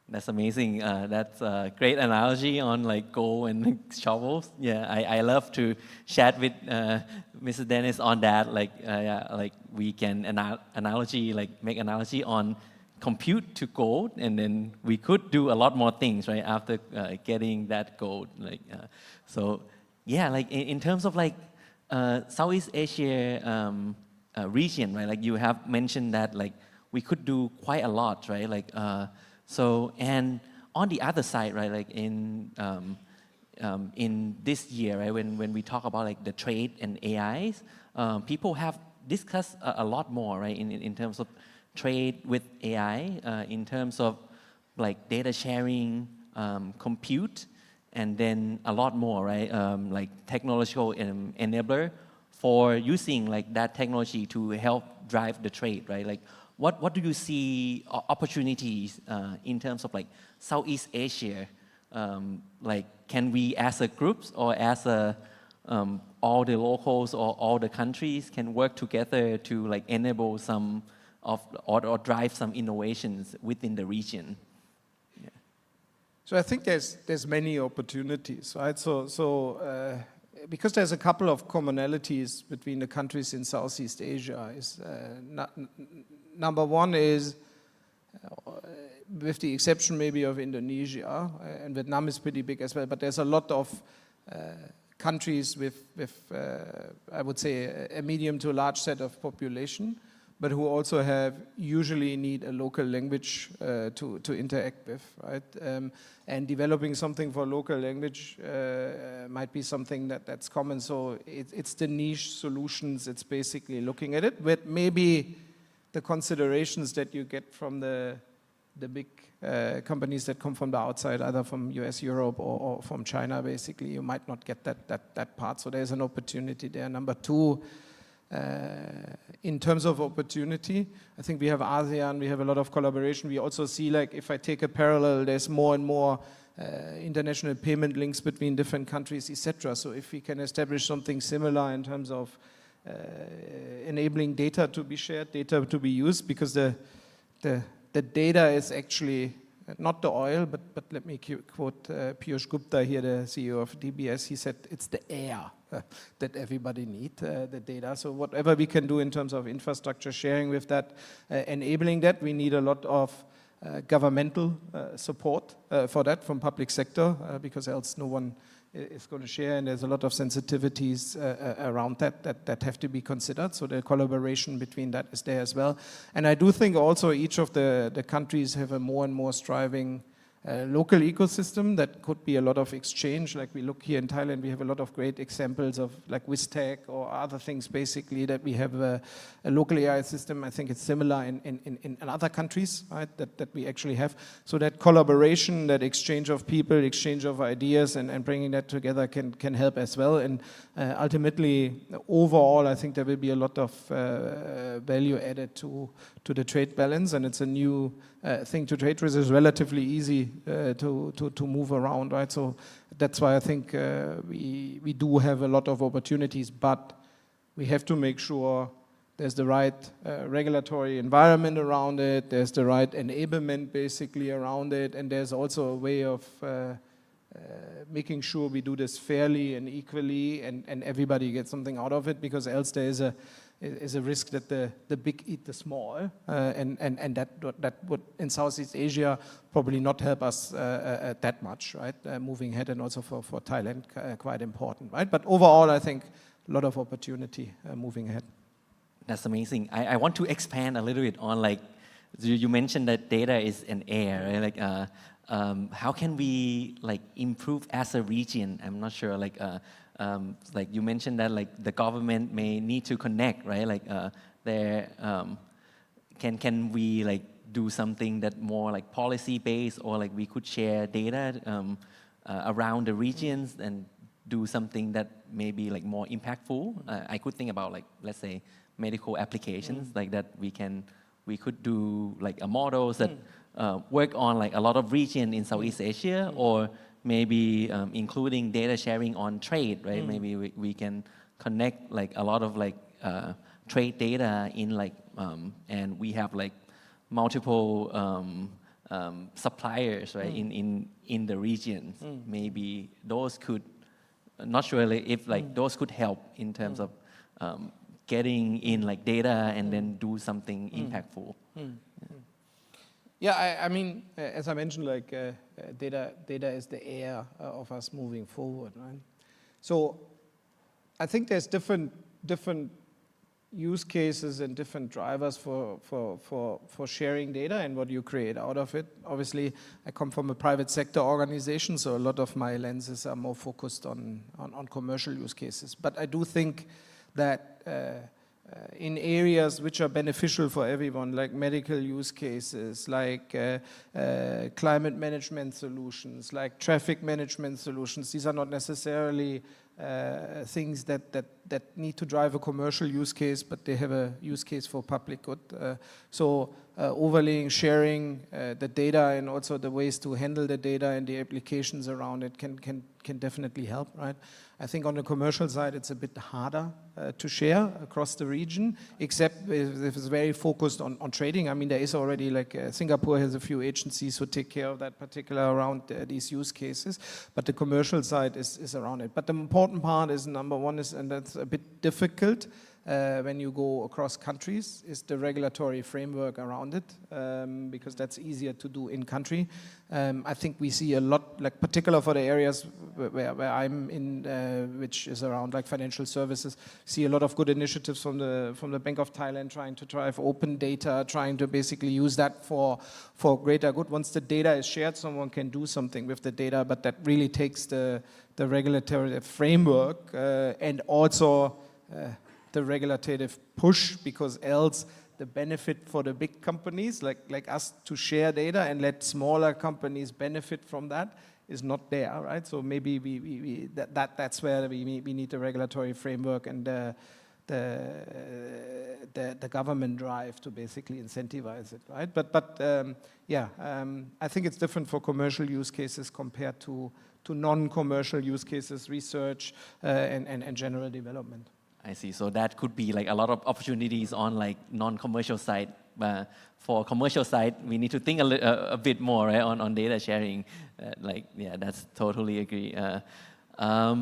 That's amazing. That's a great analogy on like gold and shovels. Yeah, I love to chat with Mr. Dennis on that. Like we can make analogy on compute to gold, and then we could do a lot more things, right, after getting that gold. So yeah, like in terms of like Southeast Asia region, right? Like you have mentioned that like we could do quite a lot, right? Like so, and on the other side, right? Like in this year, right? When we talk about like the trade and AIs, people have discussed a lot more, right? In terms of trade with AI, in terms of like data sharing, compute, and then a lot more, right? Like technological enabler for using like that technology to help drive the trade, right? Like what do you see opportunities in terms of like Southeast Asia? Like can we as a group or as a all the locals or all the countries can work together to like enable some or drive some innovations within the region? Yeah. So I think there's many opportunities, right? So because there's a couple of commonalities between the countries in Southeast Asia. Number one is, with the exception maybe of Indonesia, and Vietnam is pretty big as well, but there's a lot of countries with I would say, a medium to a large set of population, but who also usually need a local language to interact with, right? And developing something for local language might be something that's common. So it's the niche solutions. It's basically looking at it with maybe the considerations that you get from the big companies that come from the outside, either from US, Europe, or from China. Basically, you might not get that part. So there's an opportunity there. Number two. In terms of opportunity, I think we have ASEAN, we have a lot of collaboration. We also see, like, if I take a parallel, there's more and more international payment links between different countries, etc. So if we can establish something similar in terms of enabling data to be shared, data to be used, because the data is actually not the oil, but let me quote Piyush Gupta here, the CEO of DBS. He said it's the air that everybody needs, the data. So whatever we can do in terms of infrastructure sharing with that, enabling that, we need a lot of governmental support for that from public sector, because else no one is going to share, and there's a lot of sensitivities around that have to be considered. So the collaboration between that is there as well. And I do think also each of the countries have a more and more striving local ecosystem that could be a lot of exchange. Like we look here in Thailand, we have a lot of great examples of like WISTech or other things basically that we have a local AI system. I think it's similar in other countries, right, that we actually have. So that collaboration, that exchange of people, exchange of ideas and bringing that together can help as well. And ultimately, overall, I think there will be a lot of value added to the trade balance, and it's a new thing to trade with. It's relatively easy to move around, right? So that's why I think we do have a lot of opportunities, but we have to make sure there's the right regulatory environment around it, there's the right enablement basically around it, and there's also a way of making sure we do this fairly and equally and everybody gets something out of it, because else there is a risk that the big eat the small, and that would in Southeast Asia probably not help us that much, right? Moving ahead, and also for Thailand quite important, right? But overall, I think a lot of opportunity moving ahead. That's amazing. I want to expand a little bit on like, you mentioned that data is an air, right? Like, how can we like improve as a region? I'm not sure. Like you mentioned that like the government may need to connect, right? Like, there, can we like do something that more like policy based, or like we could share data around the regions and do something that may be like more impactful? I could think about like, let's say, medical applications like that. We could do like a models that work on like a lot of region in Southeast Asia, or maybe including data sharing on trade, right? Maybe we can connect like a lot of like trade data in like, and we have like multiple suppliers, right? In the regions. Maybe those could, not sure if like those could help in terms of getting in like data and then do something impactful. Yeah, I mean, as I mentioned, like data is the air of us moving forward, right? So I think there's different use cases and different drivers for sharing data and what you create out of it. Obviously, I come from a private sector organization, so a lot of my lenses are more focused on commercial use cases. But I do think that in areas which are beneficial for everyone, like medical use cases, like climate management solutions, like traffic management solutions, these are not necessarily things that need to drive a commercial use case, but they have a use case for public good. So overlaying, sharing the data, and also the ways to handle the data and the applications around it can definitely help, right? I think on the commercial side, it's a bit harder to share across the region, except if it's very focused on trading. I mean, there is already like Singapore has a few agencies who take care of that particular around these use cases, but the commercial side is around it. But the important part is, number one is, and that's a bit difficult when you go across countries, is the regulatory framework around it, because that's easier to do in country. I think we see a lot, like particular for the areas where I'm in, which is around like financial services, see a lot of good initiatives from the Bank of Thailand trying to drive open data, trying to basically use that for greater good. Once the data is shared, someone can do something with the data, but that really takes the regulatory framework and also the regulative push, because else the benefit for the big companies like us to share data and let smaller companies benefit from that is not there, right? So maybe that's where we need the regulatory framework and the government drive to basically incentivize it, right? But I think it's different for commercial use cases compared to non-commercial use cases, research and general development. I see. So that could be like a lot of opportunities on like non-commercial side. But for commercial side, we need to think a bit more, right, on data sharing. That's totally agree. I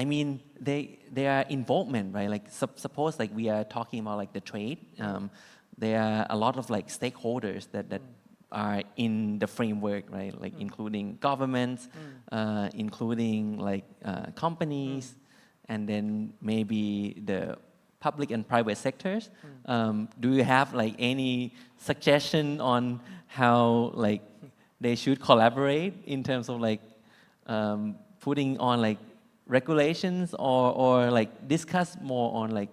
mean, their involvement, right? Like suppose like we are talking about like the trade. There are a lot of like stakeholders that are in the framework, right? Like including governments, including like companies. And then maybe the public and private sectors. Do you have like any suggestion on how like they should collaborate in terms of like putting on like regulations or like discuss more on like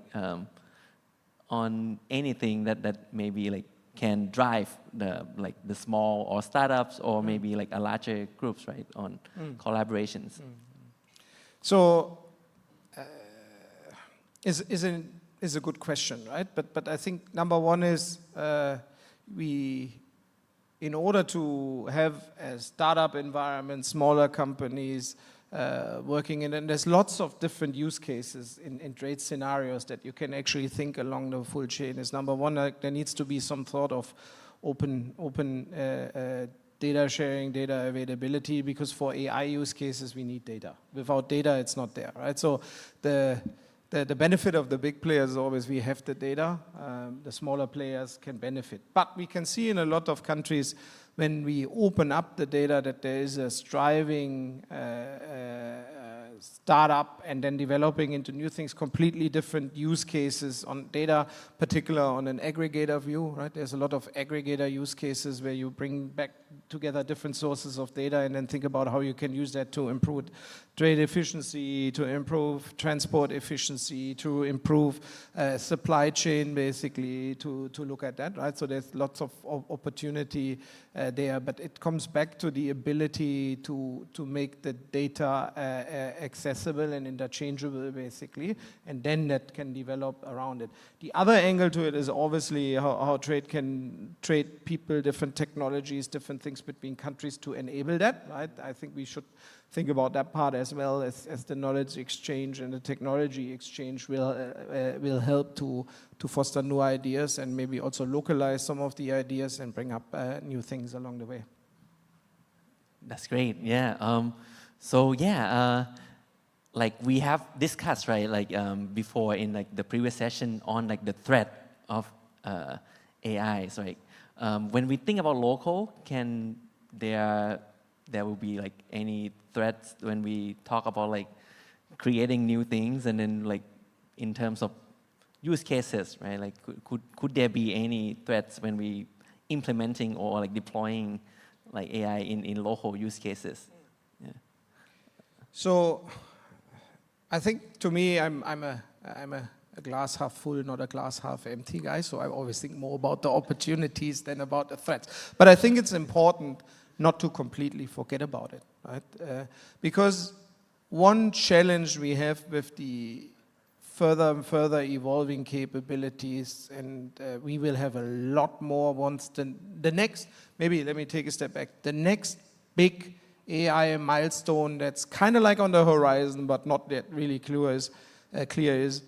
on anything that maybe like can drive the small or startups or maybe like a larger groups, right, on collaborations? So is a good question, right? But I think number one is in order to have a startup environment, smaller companies working in, and there's lots of different use cases in trade scenarios that you can actually think along the full chain. Is number one, like, there needs to be some thought of open data sharing, data availability, because for AI use cases we need data. Without data, it's not there, right? So the benefit of the big players is always we have the data. The smaller players can benefit. But we can see in a lot of countries when we open up the data that there is a striving startup and then developing into new things, completely different use cases on data, particular on an aggregator view, right? There's a lot of aggregator use cases where you bring back together different sources of data and then think about how you can use that to improve trade efficiency, to improve transport efficiency, to improve supply chain, basically, to look at that, right? So there's lots of opportunity there, but it comes back to the ability to make the data accessible and interchangeable, basically, and then that can develop around it. The other angle to it is obviously how trade can trade people, different technologies, different things between countries to enable that, right? I think we should think about that part as well as the knowledge exchange and the technology exchange will help to foster new ideas and maybe also localize some of the ideas and bring up new things along the way. That's great. Yeah. So yeah, like we have discussed, right? Like before in like the previous session on like the threat of AI. So like when we think about local, can there will be like any threats when we talk about like creating new things, and then like in terms of use cases, right? Like could there be any threats when we implementing or like deploying like AI in local use cases? Yeah. So I think to me, I'm a glass half full, not a glass half empty guy. So I always think more about the opportunities than about the threats. But I think it's important not to completely forget about it, right? Because one challenge we have with the further and further evolving capabilities, and we will have a lot more once the next, maybe let me take a step back, the next big AI milestone that's kind of like on the horizon, but not yet really clear is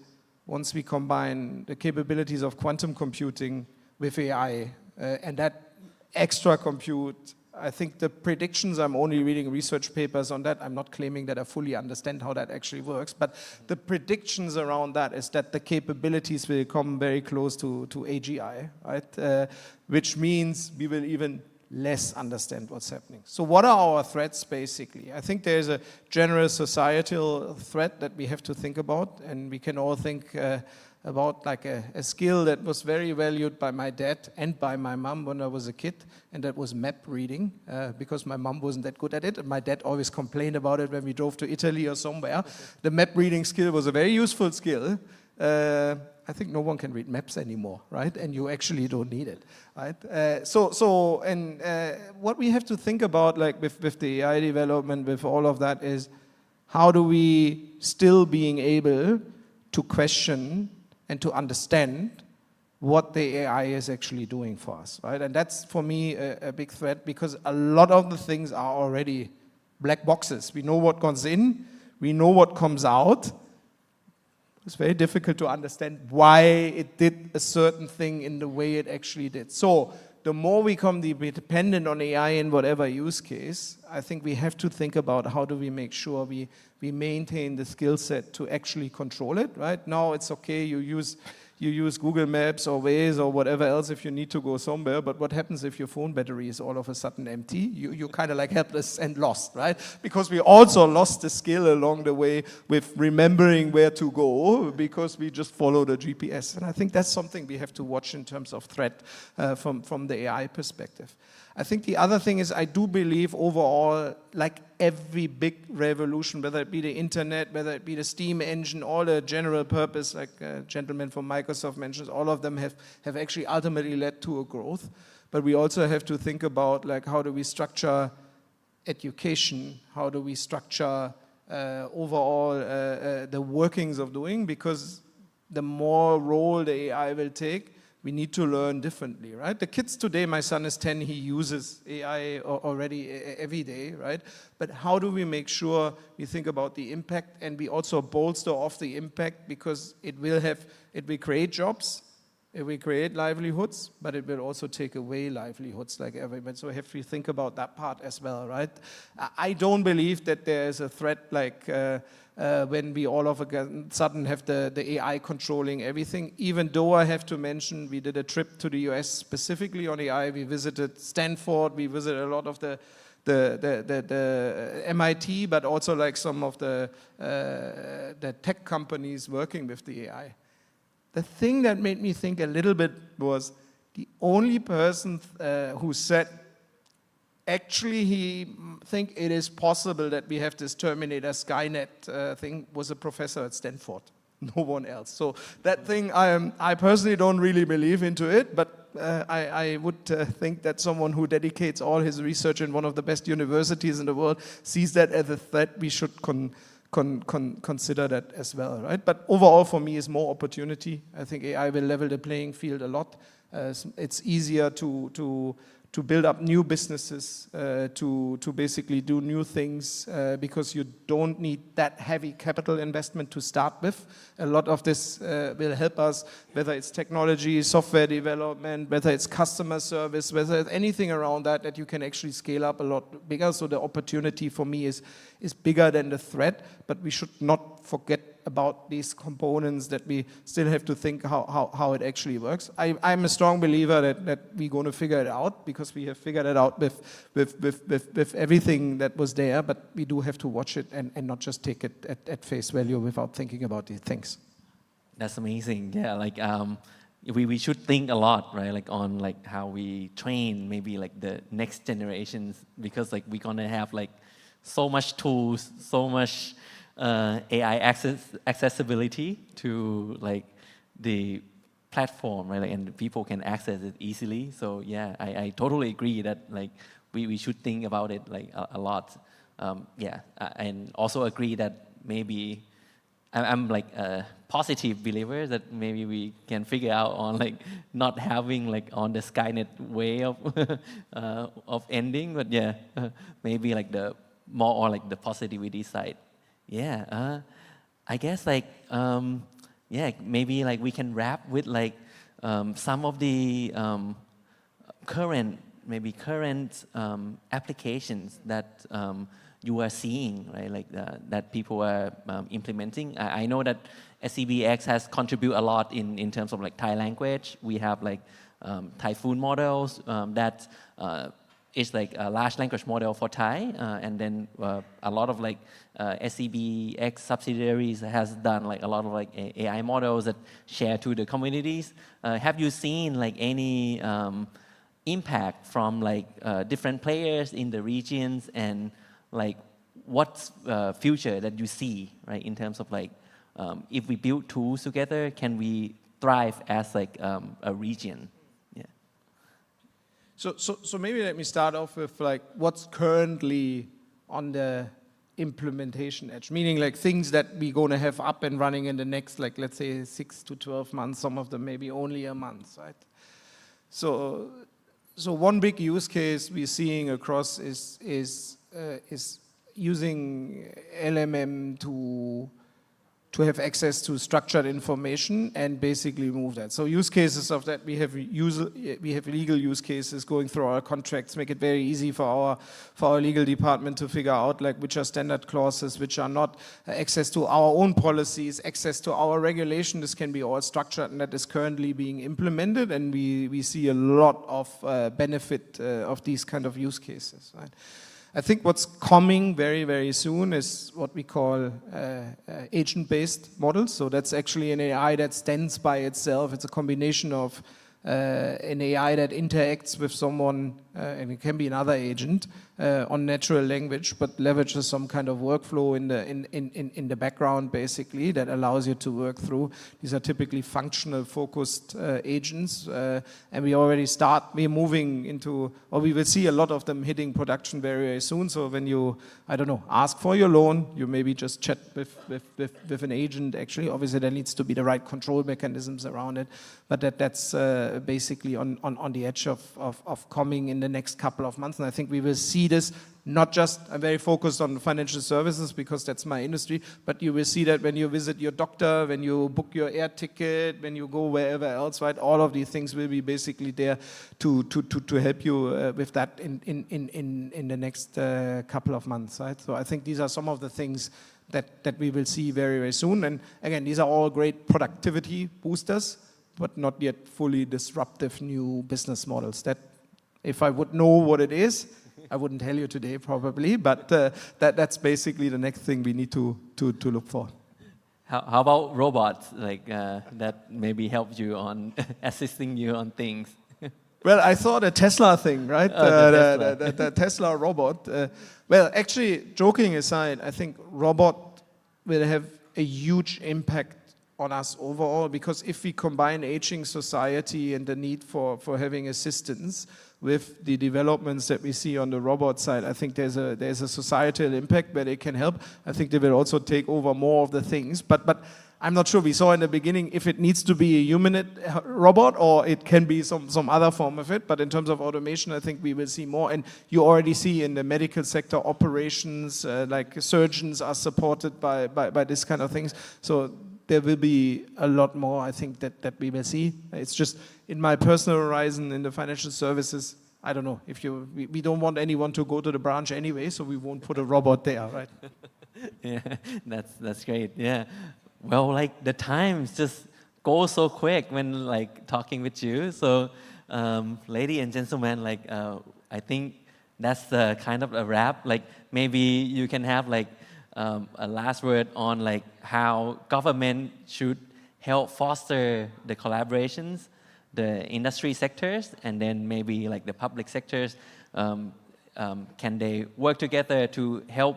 once we combine the capabilities of quantum computing with AI, and that extra compute. I think the predictions, I'm only reading research papers on that. I'm not claiming that I fully understand how that actually works, but the predictions around that is that the capabilities will come very close to AGI, right? Which means we will even less understand what's happening. So what are our threats, basically? I think there's a general societal threat that we have to think about, and we can all think about like a skill that was very valued by my dad and by my mom when I was a kid, and that was map reading, because my mom wasn't that good at it, and my dad always complained about it when we drove to Italy or somewhere. The map reading skill was a very useful skill. I think no one can read maps anymore, right? And you actually don't need it, right? What we have to think about, like with the AI development, with all of that, is how do we still being able to question and to understand what the AI is actually doing for us, right? And that's, for me, a big threat, because a lot of the things are already black boxes. We know what comes in, we know what comes out. It's very difficult to understand why it did a certain thing in the way it actually did. So the more we become dependent on AI in whatever use case, I think we have to think about how do we make sure we maintain the skill set to actually control it, right? Now it's okay, you use Google Maps or Waze or whatever else if you need to go somewhere, but what happens if your phone battery is all of a sudden empty? You're kind of like helpless and lost, right? Because we also lost the skill along the way with remembering where to go because we just follow the GPS. And I think that's something we have to watch in terms of threat from the AI perspective. I think the other thing is I do believe overall, like every big revolution, whether it be the internet, whether it be the steam engine, all the general purpose, like a gentleman from Microsoft mentions, all of them have actually ultimately led to a growth. But we also have to think about like how do we structure education, how do we structure overall the workings of doing, because the more role the AI will take, we need to learn differently, right? The kids today, my son is 10, he uses AI already every day, right? But how do we make sure we think about the impact and we also bolster off the impact, because it will create jobs, it will create livelihoods, but it will also take away livelihoods like everybody. So we have to think about that part as well, right? I don't believe that there is a threat like when we all of a sudden have the AI controlling everything, even though I have to mention we did a trip to the US specifically on AI. We visited Stanford, we visited a lot of the the MIT, but also like some of the tech companies working with the AI. The thing that made me think a little bit was the only person who said, actually he think it is possible that we have this Terminator Skynet thing, was a professor at Stanford. No one else. So that thing, I personally don't really believe into it, but I would think that someone who dedicates all his research in one of the best universities in the world sees that as a threat. We should consider that as well, right? But overall, for me, is more opportunity. I think AI will level the playing field a lot. It's easier to build up new businesses, to basically do new things, because you don't need that heavy capital investment to start with. A lot of this will help us, whether it's technology, software development, whether it's customer service, whether it's anything around that you can actually scale up a lot bigger. So the opportunity for me is bigger than the threat, but we should not forget about these components that we still have to think how it actually works. I'm a strong believer that we're going to figure it out, because we have figured it out with everything that was there, but we do have to watch it and not just take it at face value without thinking about these things. That's amazing. Yeah, like we should think a lot, right? Like on like how we train maybe like the next generations, because like we're gonna have like so much tools, so much AI accessibility to like the platform, right? Like, and people can access it easily. So yeah, I totally agree that like we should think about it like a lot. Yeah, and also agree that maybe I'm like a positive believer that maybe we can figure out on like not having like on the Skynet way of ending, but yeah, maybe like the more or like the positivity side. Yeah, I guess like yeah, maybe like we can wrap with like some of the current applications that you are seeing, right? Like that people are implementing. I know that SCBX has contributed a lot in terms of like Thai language. We have like Typhoon models that is like a large language model for Thai, and then a lot of like SCBX subsidiaries has done like a lot of like AI models that share to the communities. Have you seen like any impact from like different players in the regions, and like what's future that you see, right, in terms of like if we build tools together, can we thrive as like a region? Yeah. So maybe let me start off with like what's currently on the implementation edge, meaning like things that we're going to have up and running in the next, like let's say 6 to 12 months, some of them maybe only a month, right? So one big use case we're seeing across is using LMM to have access to structured information and basically move that. So use cases of that, we have legal use cases going through our contracts, make it very easy for our legal department to figure out like which are standard clauses, which are not, access to our own policies, access to our regulation. This can be all structured, and that is currently being implemented, and we see a lot of benefit of these kind of use cases, right? I think what's coming very, very soon is what we call agent-based models. So that's actually an AI that stands by itself. It's a combination of an AI that interacts with someone, and it can be another agent, on natural language, but leverages some kind of workflow in the background, basically, that allows you to work through. These are typically functional focused agents, and we're moving into, or we will see a lot of them hitting production very, very soon. So when you, I don't know, ask for your loan, you maybe just chat with an agent. Actually, obviously there needs to be the right control mechanisms around it, but that's basically on the edge of coming in the next couple of months. And I think we will see this, not just, I'm very focused on financial services because that's my industry, but you will see that when you visit your doctor, when you book your air ticket, when you go wherever else, right? All of these things will be basically there to help you with that in the next couple of months, right? So I think these are some of the things that we will see very, very soon. And again, these are all great productivity boosters, but not yet fully disruptive new business models. That if I would know what it is, I wouldn't tell you today probably, but that's basically the next thing we need to look for. How about robots, like that maybe help you on assisting you on things? Well, I saw the Tesla thing, right? The Tesla robot. Well, actually, joking aside, I think robot will have a huge impact on us overall, because if we combine aging society and the need for having assistance with the developments that we see on the robot side, I think there's a societal impact where they can help. I think they will also take over more of the things, but I'm not sure. We saw in the beginning if it needs to be a humanoid robot or it can be some other form of it. But in terms of automation, I think we will see more. And you already see in the medical sector operations, like surgeons are supported by this kind of things. So there will be a lot more, I think, that we will see. It's just in my personal horizon in the financial services, I don't know. We don't want anyone to go to the branch anyway, so we won't put a robot there, right? Yeah, that's great. Yeah. Well, like the times just go so quick when like talking with you. So, ladies and gentlemen, like I think that's the kind of a wrap. Like maybe you can have like a last word on like how government should help foster the collaborations, the industry sectors, and then maybe like the public sectors. Can they work together to help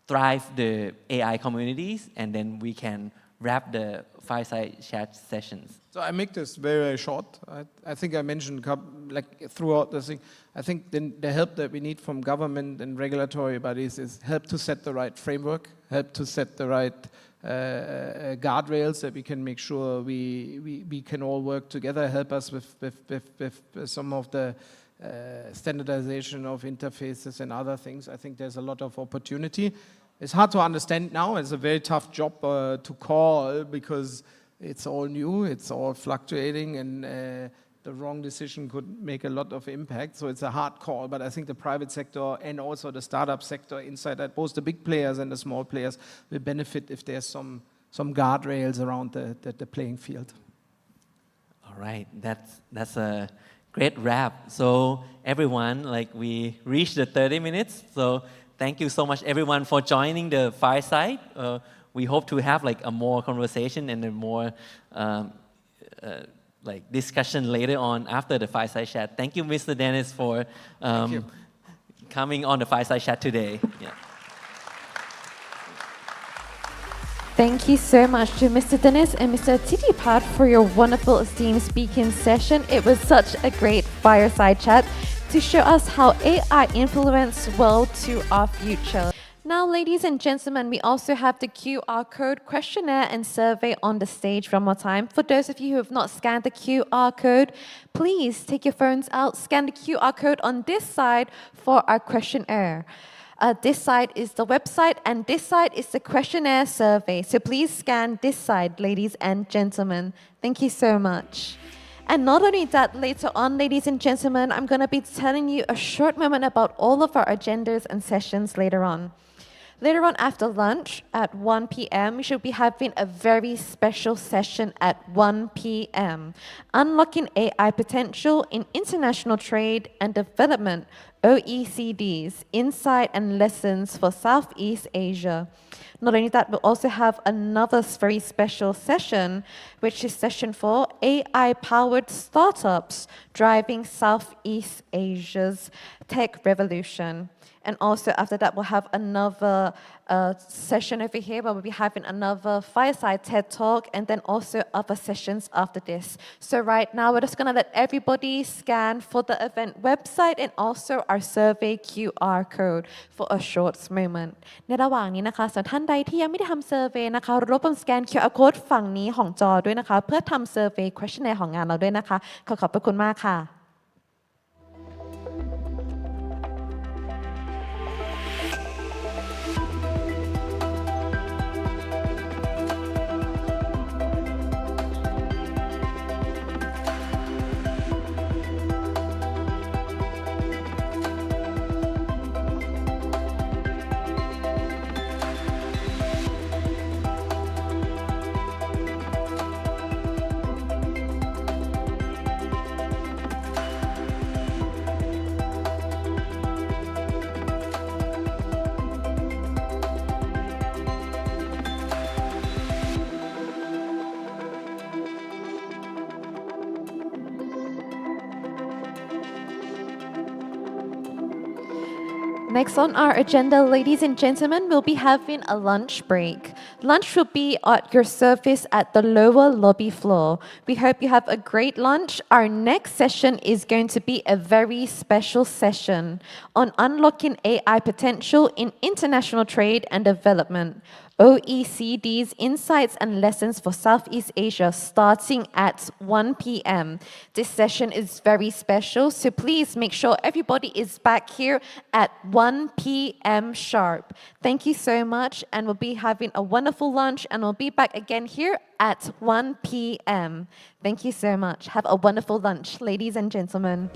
thrive the AI communities, and then we can wrap the fireside chat sessions. So I make this very, very short. I think I mentioned like throughout the thing, I think the help that we need from government and regulatory bodies is help to set the right framework, help to set the right guardrails that we can make sure we can all work together, help us with some of the standardization of interfaces and other things. I think there's a lot of opportunity. It's hard to understand now. It's a very tough job to call because it's all new, it's all fluctuating, and the wrong decision could make a lot of impact. So it's a hard call, but I think the private sector and also the startup sector inside that, both the big players and the small players, will benefit if there's some guardrails around the playing field. All right, that's a great wrap. So everyone, like we reached the 30 minutes. So thank you so much everyone for joining the fireside. We hope to have like a more conversation and a more like discussion later on after the fireside chat. Thank you, Mr. Dennis, for coming on the fireside chat today. Yeah. Thank you so much to Mr. Dennis and Mr. Titipat for your wonderful esteemed speaking session. It was such a great fireside chat to show us how AI influences world to our future. Now, ladies and gentlemen, we also have the QR code questionnaire and survey on the stage one more time. For those of you who have not scanned the QR code, please take your phones out, scan the QR code on this side for our questionnaire. This side is the website, and this side is the questionnaire survey. So please scan this side, ladies and gentlemen. Thank you so much. And not only that, later on, ladies and gentlemen, I'm going to be telling you a short moment about all of our agendas and sessions later on. Later on after lunch at 1 p.m., we should be having a very special session at 1 p.m. Unlocking AI Potential in International Trade and Development, OECD's Insight and Lessons for Southeast Asia. Not only that, we'll also have another very special session, which is session 4, AI-powered startups driving Southeast Asia's tech revolution. And also after that, we'll have another session over here where we'll be having another fireside TED Talk, and then also other sessions after this. So right now, we're just going to let everybody scan for the event website and also our survey QR code for a short moment. ในระหว่างนี้นะคะสำหรับท่านใดที่ยังไม่ได้ทำเซอร์เวย์นะคะรบกวนสแกน QR code ฝั่งนี้ของจอด้วยนะคะเพื่อทำเซอร์เวย์ questionnaire ของงานเราด้วยนะคะขอบพระคุณมากค่ะ Next on our agenda, ladies and gentlemen, we'll be having a lunch break. Lunch will be at your service at the lower lobby floor. We hope you have a great lunch. Our next session is going to be a very special session on unlocking AI potential in international trade and development. OECD's Insights and Lessons for Southeast Asia starting at 1 p.m. This session is very special, so please make sure everybody is back here at 1 p.m. sharp. Thank you so much, and we'll be having a wonderful lunch, and we'll be back again here at 1 p.m. Thank you so much. Have a wonderful lunch, ladies and gentlemen.